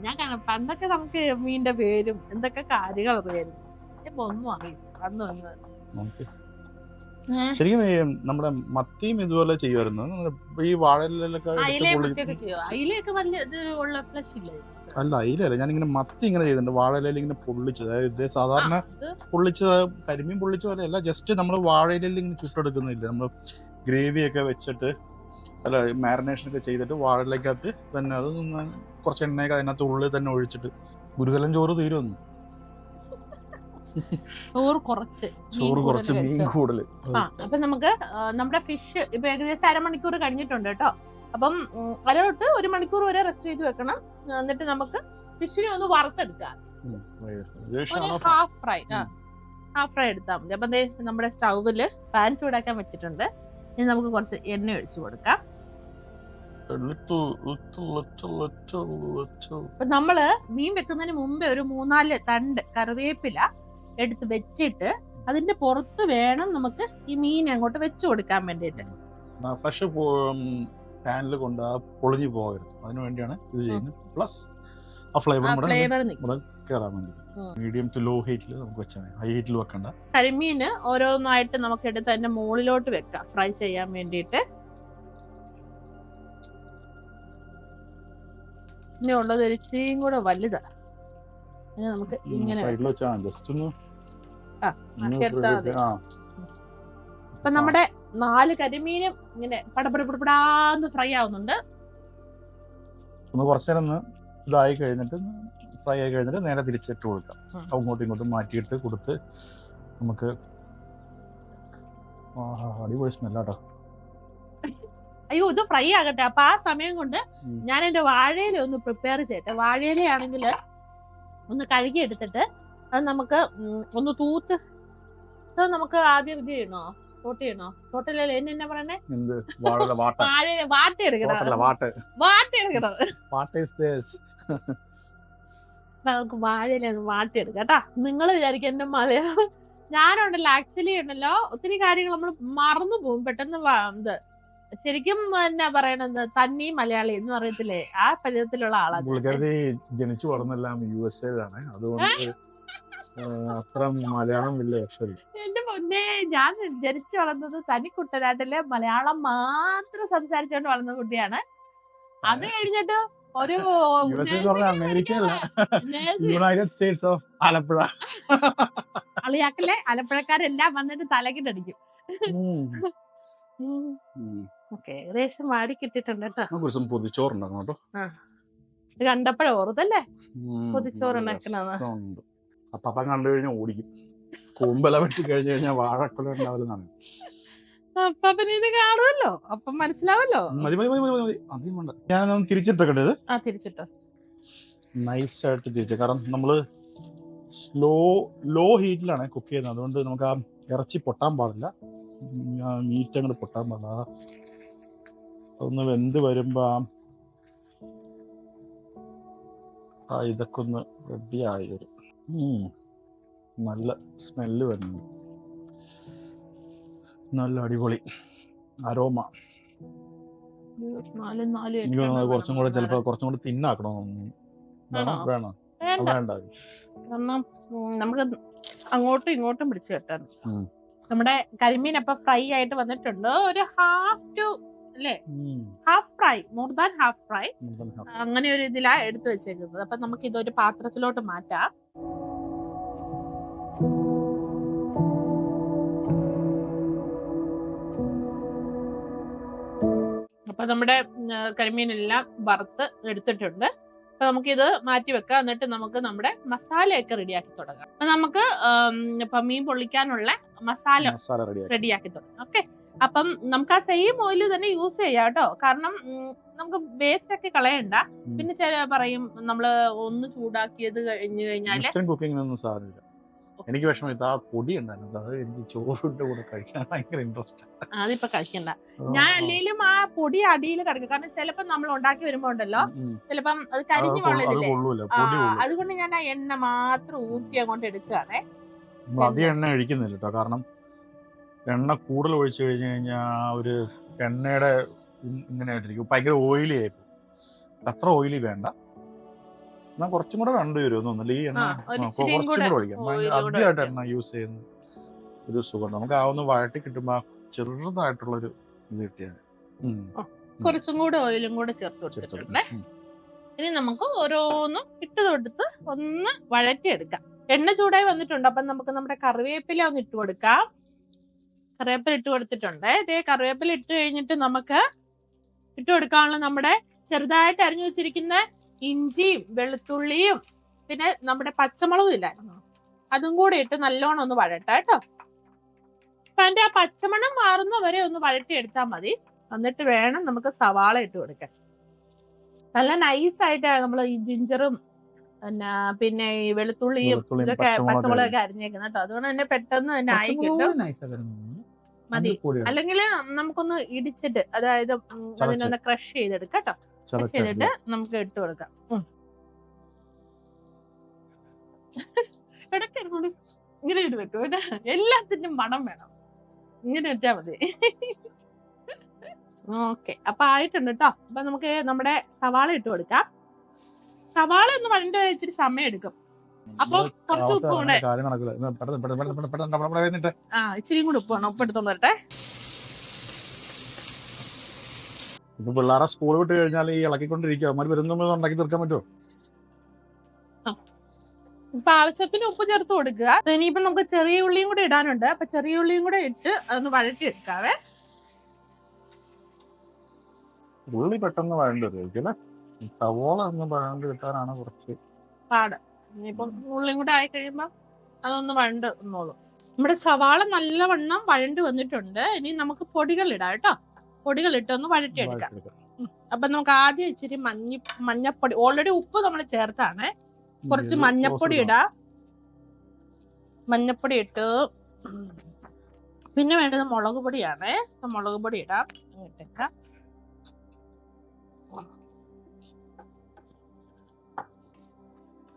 ഞാൻ പണ്ടൊക്കെ നമുക്ക് മീനിന്റെ പേരും എന്തൊക്കെ കാര്യങ്ങൾ അറിയായിരുന്നു. ഒന്നും അറിയില്ല. ശരിക്കും നമ്മുടെ മത്തിയും ഇതുപോലെ ചെയ്യുമായിരുന്നു. ഈ വാഴയിലൊക്കെ അല്ല, അയിലല്ല, ഞാനിങ്ങനെ മത്തി ഇങ്ങനെ ചെയ്തിട്ടുണ്ട്. വാഴയിലയിൽ ഇങ്ങനെ പൊള്ളിച്ചത്, അതായത് സാധാരണ പൊള്ളിച്ചത് കരിമീൻ പൊള്ളിച്ച പോലെ അല്ല, ജസ്റ്റ് നമ്മൾ വാഴയിലയിൽ ഇങ്ങനെ ചുട്ടെടുക്കുന്നില്ല. നമ്മൾ ഗ്രേവിയൊക്കെ വെച്ചിട്ട് അല്ല മാരിനേഷനൊക്കെ ചെയ്തിട്ട് വാഴയിലേക്കകത്ത് തന്നെ അത് കുറച്ച് എണ്ണയൊക്കെ അതിനകത്ത് ഉള്ളിൽ തന്നെ ഒഴിച്ചിട്ട് ഗുരുകലം ചോറ് തീരുമെന്ന്. ചോറ് കുറച്ച് മീൻ കൂടുതൽ. അപ്പൊ നമുക്ക് നമ്മുടെ ഫിഷ് ഇപ്പൊ ഏകദേശം 1/2 മണിക്കൂർ കഴിഞ്ഞിട്ടുണ്ട് കേട്ടോ. അപ്പം 1 മണിക്കൂർ വരെ റെസ്റ്റ് ചെയ്ത് വെക്കണം. എന്നിട്ട് നമുക്ക് ഫിഷിനെ ഒന്ന് വറുത്തെടുക്കാം. ഹാഫ് ഫ്രൈ എടുത്താൽ മതി. അപ്പൊ നമ്മുടെ സ്റ്റൗവില് പാൻ ചൂടാക്കാൻ വെച്ചിട്ടുണ്ട്. ഇനി നമുക്ക് കുറച്ച് എണ്ണ ഒഴിച്ചു കൊടുക്കാം. അപ്പൊ നമ്മള് മീൻ വെക്കുന്നതിന് മുമ്പേ ഒരു 3-4 തണ്ട് കറിവേപ്പില എടുത്ത് വെച്ചിട്ട് അതിന്റെ പുറത്ത് വേണം നമുക്ക് ഈ മീൻ അങ്ങോട്ട് വെച്ചു കൊടുക്കാൻ വേണ്ടിട്ട്. ഫ്രഷ് പാനിൽ കൊണ്ട് പൊളിഞ്ഞു പോകരുത്, അതിനു വേണ്ടിയാണ് ഇത് ചെയ്യുന്നത്. പ്ലസ് ആ ഫ്ലേവർ കയറാൻ വേണ്ടി മീഡിയം ടു ലോ ഹീറ്റിൽ നമുക്ക് വെച്ചാൽ മതി, ഹൈ ഹീറ്റിൽ വെക്കണ്ട. കരിമീന് ഓരോന്നായിട്ട് നമുക്ക് എടുത്ത് അതിന്റെ മുകളിലോട്ട് വെക്കാം ഫ്രൈ ചെയ്യാൻ വേണ്ടിട്ട്. ഇനി ഉള്ളത് ഒരു ഇച്ചിരിയും കൂടെ വലുതാ. നമുക്ക് ഇങ്ങനെ അപ്പൊ നമ്മുടെ 4 കരിമീനും ഇങ്ങനെ പടപടപടാന്ന് ഫ്രൈ ആവുന്നുണ്ട്. ഒന്ന് കുറച്ചു നേരം ഇതായി കഴിഞ്ഞിട്ട് ഫ്രൈ ആയി കഴിഞ്ഞിട്ട് നേരെ തിരിച്ചിട്ട് കൊടുക്കാം. അങ്ങോട്ടും ഇങ്ങോട്ടും മാറ്റിയിട്ട് കൊടുത്ത് നമുക്ക് അടിപൊളി സ്മെല്ലാട്ടോ. അയ്യോ, ഇത് ഫ്രൈ ആകട്ടെ. അപ്പൊ ആ സമയം കൊണ്ട് ഞാൻ എന്റെ വാഴയില ഒന്ന് പ്രിപ്പയർ ചെയ്യട്ടെ. വാഴയിലയാണെങ്കിൽ ഒന്ന് കഴുകി എടുത്തിട്ട് അത് നമുക്ക് ഒന്ന് തൂത്ത് നമുക്ക് ആദ്യം ഇത് ചെയ്യണോ, സോട്ട് ചെയ്യണോ? സോട്ടല്ലേ എന്നാ പറയണേ? നമുക്ക് വാഴയില ഒന്ന് വാട്ടിയെടുക്കാം കേട്ടാ. നിങ്ങൾ വിചാരിക്കും എന്റെ മലയാളം ഞാനുണ്ടല്ലോ, ആക്ച്വലി ഉണ്ടല്ലോ ഒത്തിരി കാര്യങ്ങൾ നമ്മൾ മറന്നു പോകും പെട്ടെന്ന്. ഇത് ശരിക്കും എന്നാ പറയണത് തന്നി മലയാളി എന്ന് പറയത്തില്ലേ, ആ പരുവത്തിലുള്ള ആളാണ്. പുള്ളിക്കാരത്തി ജനിച്ചു വളർന്നെല്ലാം USA-ലാണ്, അതുകൊണ്ട് അത്ര മലയാളം വലിയ അക്ഷരം. എന്റെ പൊന്നേ, ഞാൻ ജനിച്ചു വളർന്നത് തനിക്കുട്ടനാട്ടിലെ മലയാളം മാത്രം സംസാരിച്ചുകൊണ്ട് വളർന്ന കുട്ടിയാണ്. അത് കഴിഞ്ഞിട്ട് ഒരു അമേരിക്കയല്ല, യുണൈറ്റഡ് സ്റ്റേറ്റ്സ് ഓഫ് ആലപ്പുഴ. അളിയാക്കലെ ആലപ്പുഴക്കാരെല്ലാം വന്നിട്ട് തലക്കിട്ടടിക്കും. ഏകദേശം വാടി കിട്ടിട്ടുണ്ട് കേട്ടോ. പൊതിച്ചോറുണ്ടാക്കണം കേട്ടോ. കണ്ടപ്പോഴേ ഓർത്തല്ലേ പൊതിച്ചോറുണ്ടാക്കണത്. അപ്പ കണ്ടു കഴിഞ്ഞാൽ ഓടിക്കും. കൂമ്പല വെട്ടി കഴിഞ്ഞു കഴിഞ്ഞാൽ വാഴക്കൊല ഉണ്ടാവില്ലെന്നാണ്. അപ്പന് ഇത് കാണുമല്ലോ, അപ്പം മനസ്സിലാവല്ലോ. ഞാനൊന്ന് തിരിച്ചിട്ടേക്കട്ടെ, ഇത് തിരിച്ചിട്ടോ നൈസായിട്ട് തിരിച്ചു. കാരണം നമ്മള് ലോ ഹീറ്റിലാണ് കുക്ക് ചെയ്യുന്നത്, അതുകൊണ്ട് നമുക്ക് ആ ഇറച്ചി പൊട്ടാൻ പാടില്ല, മീറ്റ് അങ്ങോട്ട് പൊട്ടാൻ പാടില്ല. അതൊന്ന് വെന്ത് വരുമ്പോ ഇതൊക്കെ ഒന്ന് റെഡിയായി വരും. നല്ല സ്മെല്ല് വരുന്നു, നല്ല അടിപൊളി അരോമ. കുറച്ചും കൂടെ ചിലപ്പോ കുറച്ചും കൂടെ തിന്നാക്കണോ? വേണം വേണ്ട, കാരണം നമുക്ക് അങ്ങോട്ടും ഇങ്ങോട്ടും പിടിച്ചു കെട്ടാൻ. നമ്മുടെ കരിമീൻ അപ്പൊ ഫ്രൈ ആയിട്ട് വന്നിട്ടുണ്ട്. ഒരു half fry, more than half fry, അങ്ങനെ ഒരു ഇതിലാ എടുത്തു വെച്ചേക്കുന്നത്. അപ്പൊ നമുക്ക് ഇതൊരു പാത്രത്തിലോട്ട് മാറ്റാം. അപ്പൊ നമ്മുടെ കരിമീനെല്ലാം വറുത്ത് എടുത്തിട്ടുണ്ട്. അപ്പൊ നമുക്കിത് മാറ്റി വെക്കാം. എന്നിട്ട് നമുക്ക് നമ്മുടെ മസാലയൊക്കെ റെഡിയാക്കി തുടങ്ങാം. അപ്പൊ നമുക്ക് ഇപ്പൊ മീൻ പൊള്ളിക്കാനുള്ള മസാല റെഡിയാക്കി തുടങ്ങാം. ഓക്കെ, അപ്പം നമുക്ക് ആ സെയിം ഓയിൽ തന്നെ യൂസ് ചെയ്യാം കേട്ടോ. കാരണം നമുക്ക് വേസ്റ്റ് ഒക്കെ കളയണ്ട. പിന്നെ ചില പറയും നമ്മള് ഒന്ന് ചൂടാക്കിയത് കഴിഞ്ഞു കഴിഞ്ഞാല് എനിക്ക് വിഷമം, ആ പൊടി ഉണ്ടായിരുന്നു, അത് എനിക്ക് ചോറിന്റെ കൂടെ കഴിക്കാൻ ഭയങ്കര ഇൻട്രസ്റ്റ്. അതിപ്പോ കഴിക്കണ്ട. ഞാൻ അല്ലെങ്കിലും ആ പൊടി അടിയിൽ കിടക്കും. കാരണം ചിലപ്പോ നമ്മൾ ഉണ്ടാക്കി വരുമ്പോ ഉണ്ടല്ലോ, ചിലപ്പം അത് കരിഞ്ഞു കൊള്ളില്ലേ. അതുകൊണ്ട് ഞാൻ ആ എണ്ണ മാത്രം ഊറ്റി അങ്ങോട്ട് എടുക്കുകയാണേ. അധികം എണ്ണ ഒഴിക്കുന്നില്ല കേട്ടോ, കാരണം എണ്ണ കൂടുതൽ ഒഴിച്ചു കഴിഞ്ഞു കഴിഞ്ഞാൽ ഒരു എണ്ണയുടെ ഇങ്ങനെ ആയിട്ടിരിക്കും, ഭയങ്കര ഓയിലി ആയിരിക്കും. അത്ര ഓയിലി വേണ്ട, എന്നാൽ കുറച്ചും കൂടെ വേണ്ടി വരും. ഈ എണ്ണ കുറച്ചും കൂടെ ഒഴിക്കാം. ആദ്യമായിട്ട് എണ്ണ യൂസ് ചെയ്യുന്ന ഒരു സുഖം. നമുക്ക് ആ ഒന്ന് വഴട്ടി കിട്ടുമ്പോ ചെറുതായിട്ടുള്ളൊരു ഇത് കിട്ടിയാൽ കുറച്ചും കൂടെ ഓയിലും കൂടെ ചേർത്ത് കൊടുത്തിട്ടുണ്ടേ. ഇനി നമുക്ക് ഓരോന്നും ഇട്ട് തൊടുത്ത് ഒന്ന് വഴറ്റിയെടുക്കാം. എണ്ണ ചൂടായി വന്നിട്ടുണ്ട്. അപ്പം നമുക്ക് നമ്മുടെ കറിവേപ്പില ഒന്ന് ഇട്ട് കൊടുക്കാം. കറിവേപ്പില ഇട്ട് കൊടുത്തിട്ടുണ്ട്. ഇതേ കറിവേപ്പില ഇട്ട് കഴിഞ്ഞിട്ട് നമുക്ക് ഇട്ട് കൊടുക്കാനുള്ള നമ്മുടെ ചെറുതായിട്ട് അരിഞ്ഞു വെച്ചിരിക്കുന്ന ഇഞ്ചിയും വെളുത്തുള്ളിയും പിന്നെ നമ്മുടെ പച്ചമുളകും ഇല്ലായിരുന്നു, അതും കൂടെ ഇട്ട് നല്ലോണം ഒന്ന് വഴട്ടാം കേട്ടോ. അപ്പൊ അതിന്റെ ആ പച്ചമണം മാറുന്നവരെ ഒന്ന് വഴറ്റി എടുത്താൽ മതി. എന്നിട്ട് വേണം നമുക്ക് സവാള ഇട്ട് കൊടുക്കാൻ. നല്ല നൈസായിട്ടാണ് നമ്മൾ ഈ ജിഞ്ചറും പിന്നെ ഈ വെളുത്തുള്ളിയും ഇതൊക്കെ പച്ചമുളകൊക്കെ അരിഞ്ഞേക്കുന്നത് കേട്ടോ. അതുകൊണ്ട് തന്നെ പെട്ടെന്ന് തന്നെ ആയി കിട്ടും. മതി. അല്ലെങ്കിൽ നമുക്കൊന്ന് ഇടിച്ചിട്ട്, അതായത് അതിനൊന്ന് ക്രഷ് ചെയ്തെടുക്കാം കേട്ടോ. ക്രഷ് ചെയ്തിട്ട് നമുക്ക് ഇട്ട് കൊടുക്കാം. ഇടയ്ക്ക് ഇങ്ങനെ ഇട്ട് വെക്കും. എല്ലാത്തിനും മണം വേണം, ഇങ്ങനെ ഇട്ടാ മതി. ഓക്കെ, അപ്പൊ ആയിട്ടുണ്ട് കേട്ടോ. അപ്പൊ നമുക്ക് നമ്മുടെ സവാള ഇട്ട് കൊടുക്കാം. സവാള ഒന്ന് വഴണ്ട ഇച്ചിരി സമയം എടുക്കും. അപ്പൊ കുറച്ച് ഉപ്പ് കൂടെ, ഇച്ചിരി കൂടെ ഉപ്പ് വേണം. ഉപ്പ് എടുത്തോണ്ട് വരട്ടെ. ഇപ്പൊ പിള്ളേരെ സ്കൂൾ വിട്ട് കഴിഞ്ഞാൽ ഈ ഇളക്കിക്കൊണ്ടിരിക്കുക, അവന്മാർ വരുന്ന ഉണ്ടാക്കി തീർക്കാൻ പറ്റുമോ? ഇപ്പൊ ആവശ്യത്തിന് ഉപ്പ് ചേർത്ത് കൊടുക്കുക. ഇനിയിപ്പോ നമുക്ക് ചെറിയ ഉള്ളിയും കൂടെ ഇടാനുണ്ട്. അപ്പൊ ചെറിയ ഉള്ളിയും കൂടെ ഇട്ട് അതൊന്ന് വഴറ്റി എടുക്കാവേ. ഉള്ളി പെട്ടെന്ന് വഴണ്ടല്ലേ, സവോള ഒന്ന് വഴണ്ട് കിട്ടാനാണ് കുറച്ച് പാട്. ഇനിയിപ്പം ഉള്ളിയും കൂടെ ആയി കഴിയുമ്പോ അതൊന്ന് വഴണ്ട് വന്നോളൂ. നമ്മുടെ സവാള നല്ലവണ്ണം വഴണ്ട് വന്നിട്ടുണ്ട്. ഇനി നമുക്ക് പൊടികൾ ഇടാം കേട്ടോ. പൊടികൾ ഇട്ടൊന്ന് വഴറ്റിയെടുക്കാം. അപ്പൊ നമുക്ക് ആദ്യം ഇച്ചിരി മഞ്ഞപ്പൊടി, ഓൾറെഡി ഉപ്പ് നമ്മൾ ചേർത്താണ്. കുറച്ച് മഞ്ഞപ്പൊടി ഇടാം. മഞ്ഞപ്പൊടി ഇട്ട് പിന്നെ വേണ്ടത് മുളക് പൊടിയാണ്. മുളക് പൊടി ഇടാം. ഇട്ടേക്കാം.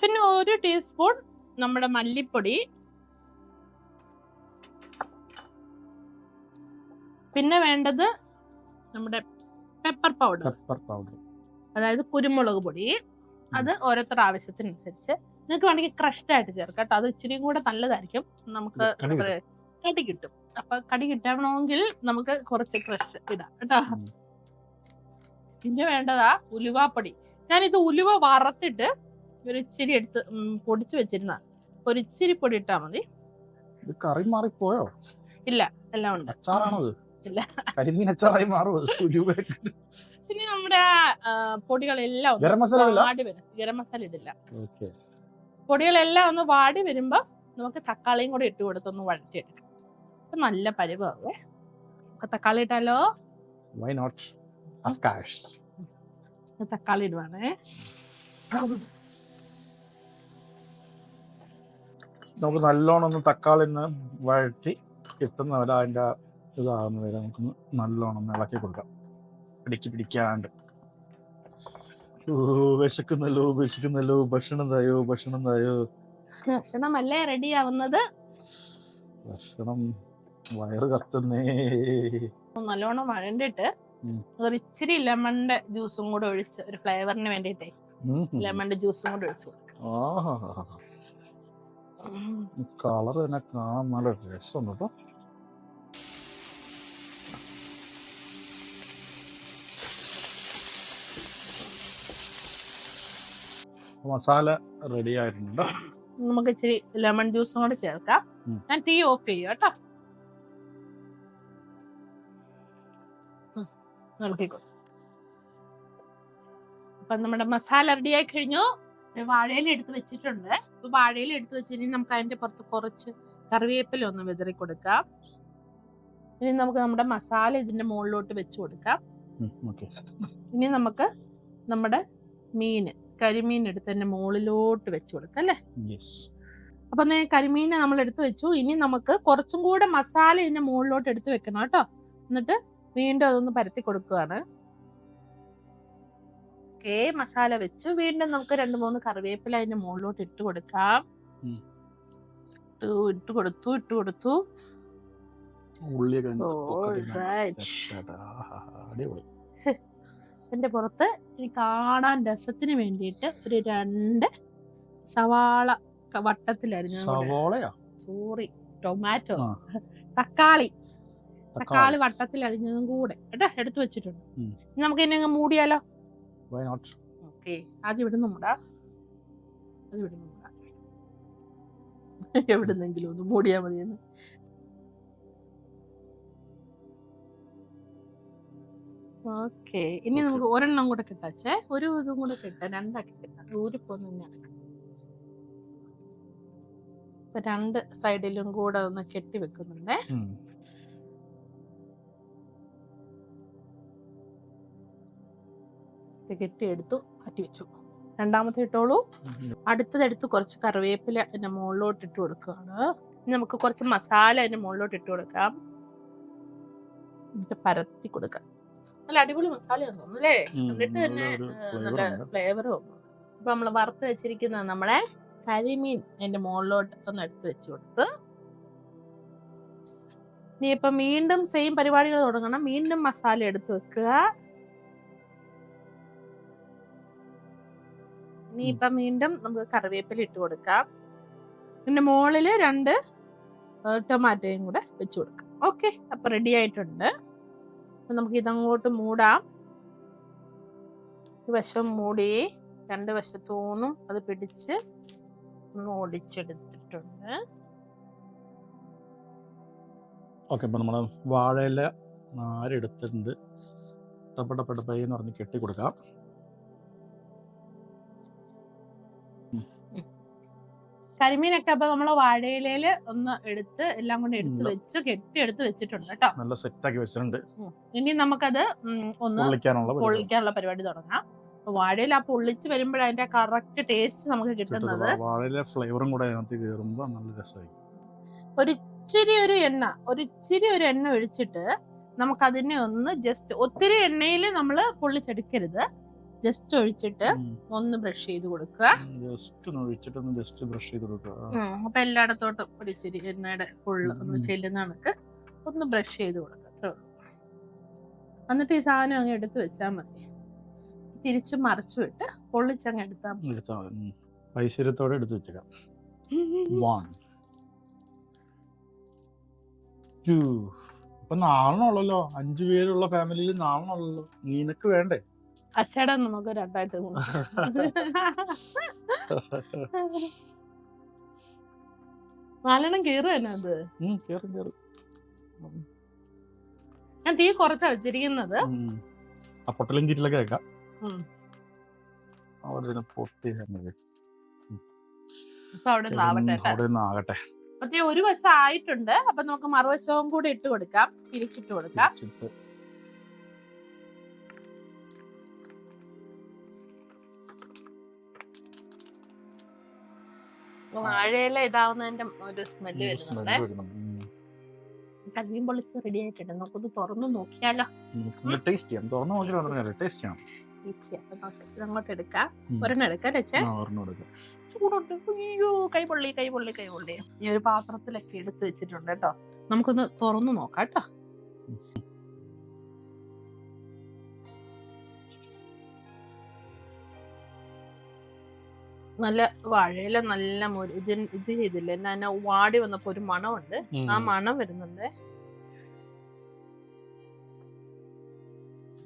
പിന്നെ 1 ടീസ്പൂൺ നമ്മുടെ മല്ലിപ്പൊടി. പിന്നെ വേണ്ടത് നമ്മുടെ പെപ്പർ പൗഡർ, അതായത് കുരുമുളക് പൊടി. അത് ഓരോരുത്തരുടെ ആവശ്യത്തിനനുസരിച്ച് നിങ്ങൾക്ക് വേണമെങ്കിൽ ക്രഷ്ഡ് ആയിട്ട് ചേർക്കാം കേട്ടോ. അത് ഇച്ചിരി കൂടെ നല്ലതായിരിക്കും, നമുക്ക് കടി കിട്ടും. അപ്പൊ കടി കിട്ടണമെങ്കിൽ നമുക്ക് കുറച്ച് ക്രഷ് ഇടാം കേട്ടോ. പിന്നെ വേണ്ടതാ ഉലുവാപ്പൊടി. ഞാനിത് ഉലുവ വറുത്തിട്ട് ഒരു ഇച്ചിരി എടുത്ത് പൊടിച്ചു വെച്ചിരുന്ന ഒരു ഇച്ചിരി പൊടി ഇട്ടാ മതി. കറി മാറിപ്പോയോ? ഇല്ല, എല്ലാം ഉണ്ട്. ഇല്ല, ഇനി നമ്മുടെ പൊടികളെല്ലാം വാടി വരും. ഗരം മസാല ഇടില്ല. പൊടികളെല്ലാം ഒന്ന് വാടി വരുമ്പോ നമുക്ക് തക്കാളിയും കൂടെ ഇട്ട് കൊടുത്തൊന്ന് വഴറ്റിയെടുക്കാം. അപ്പൊ നല്ല പരിവാവേ. തക്കാളി ഇട്ടാലോ? തക്കാളി ഇടുവാണേ. നമുക്ക് നല്ലോണം ഒന്ന് തക്കാളി വഴറ്റി കിട്ടുന്നവരെ അതിന്റെ ഇതാകുന്ന വരെ നമുക്കൊന്ന് നല്ലോണം ഇളക്കി കൊടുക്കാം, പിടിക്കാണ്ട്. വിശക്കുന്നല്ലോ ഭക്ഷണം തായോ. ഭക്ഷണമല്ലേ റെഡി ആവുന്നത്? ഭക്ഷണം വയറ് കത്തുന്നേ. നല്ലോണം വഴണ്ടിട്ട് ഒരു ഇച്ചിരി ലെമണിന്റെ ജ്യൂസും കൂടെ ഒഴിച്ച് ഒരു ഫ്ലേവറിന് വേണ്ടിട്ടേ ലെമണിന്റെ ജ്യൂസും കൂടെ ഒഴിച്ചു കൊടുക്കാം. കളർ തന്നെ കാണാൻ നല്ല രസം കേട്ടോ. മസാല റെഡി ആയിട്ടുണ്ട്. നമുക്ക് ഇച്ചിരി ലെമൺ ജ്യൂസും കൂടെ ചേർക്കാം. ഞാൻ തീ ഓഫ് ചെയ്യും കേട്ടോ. അപ്പൊ നമ്മുടെ മസാല റെഡി ആയി കഴിഞ്ഞു. വാഴയില എടുത്ത് വെച്ചിട്ടുണ്ട്. അപ്പൊ വാഴയില എടുത്ത് വെച്ചിട്ട് നമുക്ക് അതിന്റെ പുറത്ത് കുറച്ച് കറിവേപ്പില ഒന്ന് വിതറി കൊടുക്കാം. ഇനി നമുക്ക് നമ്മുടെ മസാല ഇതിന്റെ മുകളിലോട്ട് വെച്ച് കൊടുക്കാം. ഇനി നമുക്ക് നമ്മുടെ കരിമീൻ എടുത്ത് തന്നെ മുകളിലോട്ട് വെച്ച് കൊടുക്കാം അല്ലേ? അപ്പൊ കരിമീനെ നമ്മൾ എടുത്ത് വെച്ചു. ഇനി നമുക്ക് കുറച്ചും കൂടെ മസാല ഇതിന്റെ മുകളിലോട്ട് എടുത്ത് വെക്കണം കേട്ടോ. എന്നിട്ട് വീണ്ടും അതൊന്ന് പരത്തി കൊടുക്കുകയാണ്. മസാല വെച്ചു. വീണ്ടും നമുക്ക് 2-3 കറിവേപ്പില അതിന്റെ മുകളിലോട്ട് ഇട്ട് കൊടുക്കാം. ഇട്ട് കൊടുത്തു. അതിന്റെ പുറത്ത് ഇനി കാണാൻ രസത്തിന് വേണ്ടിയിട്ട് ഒരു 2 സവാള വട്ടത്തിലായിരുന്നു. ടൊമാറ്റോ, തക്കാളി വട്ടത്തിൽ അരിഞ്ഞതും കൂടെ കേട്ടോ എടുത്തു വെച്ചിട്ടുണ്ട്. നമുക്ക് ഇനി അങ്ങ് മൂടിയാലോ? ഓക്കെ, ആദ്യം ഇവിടുന്ന് മൂടാം. എവിടുന്നെങ്കിലും ഒന്ന് മൂടിയാ മതിയെന്ന്. ഓക്കെ, ഇനി നമുക്ക് ഒരെണ്ണം കൂടെ കിട്ടാച്ചേ. ഒരു ഇതും കൂടെ കിട്ടാം, 2 ആക്കി കിട്ടാം. ഊരിപ്പോന്ന് തന്നെയാണ്. 2 സൈഡിലും കൂടെ ഒന്ന് കെട്ടി വെക്കുന്നുണ്ടേ. കെട്ടിയെടുത്തു, മാറ്റി വെച്ചു. രണ്ടാമത്തെ ഇട്ടോളൂ. അടുത്തതെടുത്ത് കുറച്ച് കറിവേപ്പില അതിന്റെ മുകളിലോട്ട് ഇട്ട് കൊടുക്കുകയാണ്. നമുക്ക് കുറച്ച് മസാല അതിന്റെ മുകളിലോട്ട് ഇട്ട് കൊടുക്കാം. എന്നിട്ട് പരത്തി കൊടുക്കാം. നല്ല അടിപൊളി മസാല തോന്നുന്നു അല്ലേ? എന്നിട്ട് തന്നെ നല്ല ഫ്ലേവർ തോന്നുന്നു. അപ്പൊ നമ്മള് വറുത്ത് വെച്ചിരിക്കുന്ന നമ്മളെ കരിമീൻ അതിന്റെ മുകളിലോട്ട് ഒന്ന് എടുത്ത് വെച്ച് കൊടുത്ത് ഇനി ഇപ്പൊ വീണ്ടും സെയിം പരിപാടികൾ തുടങ്ങണം. വീണ്ടും മസാല എടുത്ത് വെക്കുക. ഇനി ഇപ്പം വീണ്ടും നമുക്ക് കറിവേപ്പില ഇട്ട് കൊടുക്കാം. പിന്നെ മുകളില് 2 ടൊമാറ്റോയും കൂടെ വെച്ച് കൊടുക്കാം. ഓക്കെ, അപ്പൊ റെഡി ആയിട്ടുണ്ട്. നമുക്ക് ഇതങ്ങോട്ട് മൂടാം. ഒരു വശം മൂടി 2 വശത്തൂന്നും അത് പിടിച്ച് ഒന്ന് ഓടിച്ചെടുത്തിട്ടുണ്ട്. ഓക്കെ, അപ്പൊ നമ്മള് വാഴയില നാരെടുത്തിട്ടുണ്ട്. എന്ന് പറഞ്ഞ് കെട്ടി കൊടുക്കാം. കരിമീനൊക്കെ അപ്പൊ നമ്മള് വാഴയിലയില് ഒന്ന് എടുത്ത് എല്ലാം കൊണ്ട് എടുത്ത് വെച്ച് കെട്ടി വെച്ചിട്ടുണ്ട് കേട്ടോ. നല്ല സെറ്റാക്കി വെച്ചിട്ടുണ്ട്. ഇനി നമുക്കത് ഒന്ന് പൊള്ളിക്കാനുള്ള പരിപാടി തുടങ്ങാം. വാഴയില ആ പൊള്ളിച്ച് വരുമ്പോഴേ അതിന്റെ കറക്റ്റ് ടേസ്റ്റ് നമുക്ക് കിട്ടുന്നത്. വാഴയില ഫ്ലേവറും കൂടെ അതിനകത്ത് കയറുമ്പോൾ നല്ല രസമായിരിക്കും. ഒരിച്ചിരി ഒരു എണ്ണ ഒഴിച്ചിട്ട് നമുക്ക് അതിനെ ഒന്ന് ജസ്റ്റ് ഒത്തിരി എണ്ണയിൽ നമ്മള് പൊള്ളിച്ചെടുക്കരുത്. ജസ്റ്റ് ഒഴിച്ചിട്ട് ഒന്ന് ബ്രഷ് ചെയ്ത് കൊടുക്കുക. അപ്പൊ എല്ലായിടത്തോട്ടും ഒരു ഇച്ചിരി എണ്ണയുടെ ഫുള്ള് ഒന്ന് ചെല്ലുന്ന കണക്ക് ഒന്ന് ബ്രഷ് ചെയ്ത് കൊടുക്കുക. അത്രേ ഉള്ളൂ. എന്നിട്ട് ഈ സാധനം അങ്ങ് എടുത്ത് വെച്ചാൽ മതി. തിരിച്ചു മറിച്ചു വിട്ട് പൊള്ളിച്ചങ്ങ് എടുത്താൽ മതി. ഐശ്വര്യത്തോടെ എടുത്ത് വെച്ചേക്കാം. 1 2. ഇപ്പൊ 4 5 പേരുള്ള ഫാമിലിയിൽ 4 നിനക്ക് വേണ്ടേ? അച്ചടാ നമുക്ക് 2 4 കേറ് തന്നെ അത്. ഞാൻ തീ കുറച്ചാ വെച്ചിരിക്കുന്നത്. പൊട്ടലും ചീറ്റിലൊക്കെ വെക്കാം. അവിടെ ആകട്ടെ. അപ്പൊ ഒരു വശം ആയിട്ടുണ്ട്. അപ്പൊ നമുക്ക് മറുവശവും കൂടെ ഇട്ട് കൊടുക്കാം, തിരിച്ചിട്ട് കൊടുക്കാം. വാഴയില ഇതാവുന്നതിന്റെ ഒരു സ്മെല്ല് വരുന്നുണ്ട്. കരിമീൻ പൊള്ളിച്ച് റെഡി ആയിട്ടുണ്ട്. നമുക്കൊന്ന് തുറന്നു നോക്കിയാലോ? ടേസ്റ്റ് ചെയ്യാം. തുറന്നു നോക്കിയാലോ? ടേസ്റ്റ് ചെയ്യാം. അങ്ങോട്ട് എടുക്കാം. ഒരെണ്ണം എടുക്കാം. ചൂടുണ്ട്. അയ്യോ, കൈ പൊള്ളി. ഈ ഒരു പാത്രത്തിലൊക്കെ എടുത്ത് വെച്ചിട്ടുണ്ട് കേട്ടോ. നമുക്കൊന്ന് തുറന്നു നോക്കാം കേട്ടോ. നല്ല വാഴയില നല്ല ഇത് ചെയ്തില്ല. എന്നാ വാടി വന്നപ്പോ ഒരു മണമുണ്ട്. ആ മണം വരുന്നുണ്ട്.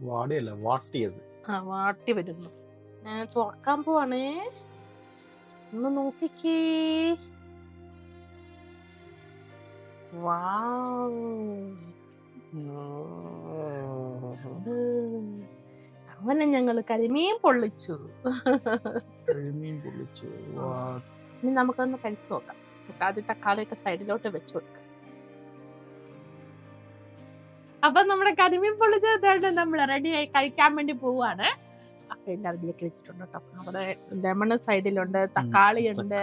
വാടിയല്ല, വാട്ടിയത്. വാട്ടി വരുന്നു. ഞാൻ തുറക്കാൻ പോവാണേ. ഒന്ന് നോക്കിക്കേ. അങ്ങനെ ഞങ്ങള് കരിമീൻ പൊള്ളിച്ചു. ഇനി നമുക്കൊന്ന് കഴിച്ചു നോക്കാം. ആദ്യം തക്കാളിയൊക്കെ സൈഡിലോട്ട് വെച്ചു കൊടുക്കാം. അപ്പൊ നമ്മുടെ കരിമീൻ പൊള്ളിച്ചത് നമ്മൾ റെഡിയായി കഴിക്കാൻ വേണ്ടി പോവാണ്. അപ്പൊ എല്ലാവരും ഇതിലേക്ക് വെച്ചിട്ടുണ്ട് കേട്ടോ. നമ്മുടെ ലെമൺ സൈഡിലുണ്ട്, തക്കാളി ഉണ്ട്.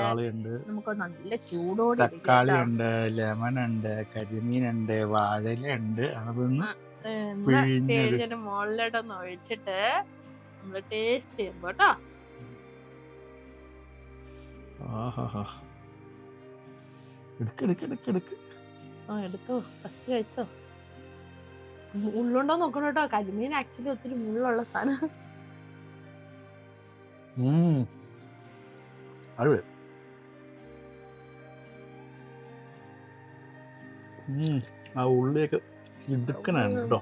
നമുക്ക് നല്ല ചൂടോടെ തക്കാളി ഉണ്ട്, ലെമൺ ഉണ്ട്, കരിമീൻ ഉണ്ട്, വാഴയില ഉണ്ട്. അതൊന്ന് മുകളിലോട്ടൊന്ന് ഒഴിച്ചിട്ട് നമ്മള് ടേസ്റ്റ് ചെയ്യുമ്പോ കേട്ടോ. എടുത്തോ, ഫസ്റ്റ് കഴിച്ചോ. മുള്ളുണ്ടോ നോക്കണം കേട്ടോ. കരിമീൻ ആക്ച്വലി ഒത്തിരി മുള്ളുള്ള സാധനം. ആ ഉള്ളിയൊക്കെ ഇടുക്കനാണ് കേട്ടോ.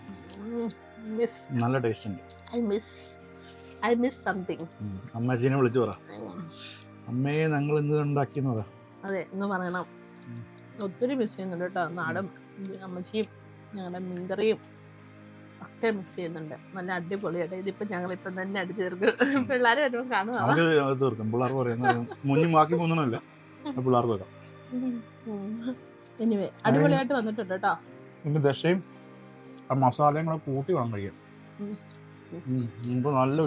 നല്ല ടേസ്റ്റ് ഉണ്ട്. I miss something. അമ്മച്ചീനെ വിളിച്ചു പറ, അമ്മയെ ഞങ്ങൾ ഇന്ന് ഉണ്ടാക്കിയെന്ന് പറ. അതെ, എന്ന് പറയണം. ഒത്തിരി മിസ് ചെയ്യുന്നുണ്ട് കേട്ടോ. നാടും അമ്മച്ചിയും ഞങ്ങളുടെ മീൻകറിയും ഒക്കെ മിസ് ചെയ്യുന്നുണ്ട്. നല്ല അടിപൊളിയായിട്ട്. ഇതിപ്പോ ഞങ്ങളിപ്പം തന്നെ അടിച്ചു തീർക്കും. പിള്ളേർ വരുമ്പോൾ കാണുക തീർക്കും. പിള്ളേർക്ക് പറയാം മുന്നിൽ ബാക്കി മൂന്നല്ല പിള്ളേർക്ക് വെക്കാം. എനിവേ അടിപൊളിയായിട്ട് വന്നിട്ടുണ്ട് കേട്ടോ. ഇതിന്റെ ദശയും മസാലയും കൂടെ കൂട്ടി വേണം കഴിയാൻ.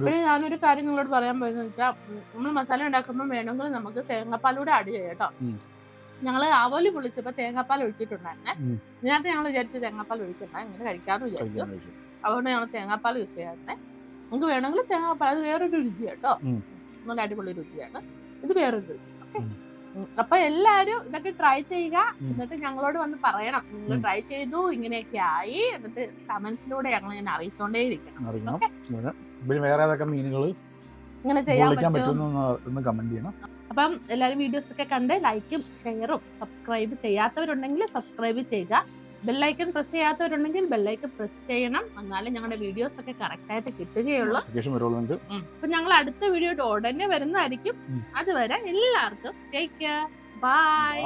പിന്നെ ഞാനൊരു കാര്യം നിങ്ങളോട് പറയാൻ പോയെന്ന് വെച്ചാൽ, നമ്മൾ മസാല ഉണ്ടാക്കുമ്പോൾ വേണമെങ്കിൽ നമുക്ക് തേങ്ങാപ്പാലൂടെ ആഡ് ചെയ്യാം കേട്ടോ. ഞങ്ങള് ആവോലി പൊളിച്ചപ്പോ തേങ്ങാപ്പാൽ ഒഴിച്ചിട്ടുണ്ടായിരുന്നേ. ഇതിനകത്ത് ഞങ്ങൾ വിചാരിച്ചു തേങ്ങാപ്പാൽ ഒഴിക്കണ്ട, ഇങ്ങനെ കഴിക്കാന്ന് വിചാരിച്ചു. അതുകൊണ്ട് ഞങ്ങൾ തേങ്ങാപ്പാൽ യൂസ് ചെയ്യാറുണ്ട്. നമുക്ക് വേണമെങ്കിൽ തേങ്ങാപ്പാൽ, അത് വേറൊരു രുചി കേട്ടോ. നല്ല അടിപൊളി രുചിയാണ്. ഇത് വേറൊരു രുചി. ഓക്കെ, അപ്പൊ എല്ലാരും ഇതൊക്കെ ട്രൈ ചെയ്യുക. എന്നിട്ട് ഞങ്ങളോട് വന്ന് പറയണം, നിങ്ങൾ ട്രൈ ചെയ്തു ഇങ്ങനെയൊക്കെ ആയി. എന്നിട്ട് കമന്റ്സിലൂടെ ഞങ്ങൾ ഇങ്ങനെ അറിയിച്ചോണ്ടേ ഇരിക്കണം. വേറെ ഏതൊക്കെ മീനുകൾ ഇങ്ങനെ ചെയ്യാൻ പറ്റും കമന്റ് ചെയ്യണം. അപ്പം എല്ലാവരും വീഡിയോസ് ഒക്കെ കണ്ട് ലൈക്കും ഷെയറും സബ്സ്ക്രൈബ് ചെയ്യാത്തവരുണ്ടെങ്കിൽ സബ്സ്ക്രൈബ് ചെയ്യുക. ബെല്ലൈക്കൺ പ്രസ് ചെയ്യാത്തവരുണ്ടെങ്കിൽ ബെല്ലൈക്കൺ പ്രസ് ചെയ്യണം. എന്നാലും ഞങ്ങളുടെ വീഡിയോസ് ഒക്കെ കറക്റ്റ് ആയിട്ട് കിട്ടുകയുള്ളൂ. അപ്പൊ ഞങ്ങൾ അടുത്ത വീഡിയോ ഉടനെ വരുന്നതായിരിക്കും. അതുവരെ എല്ലാവർക്കും ടേക്ക് കെയർ. ബൈ.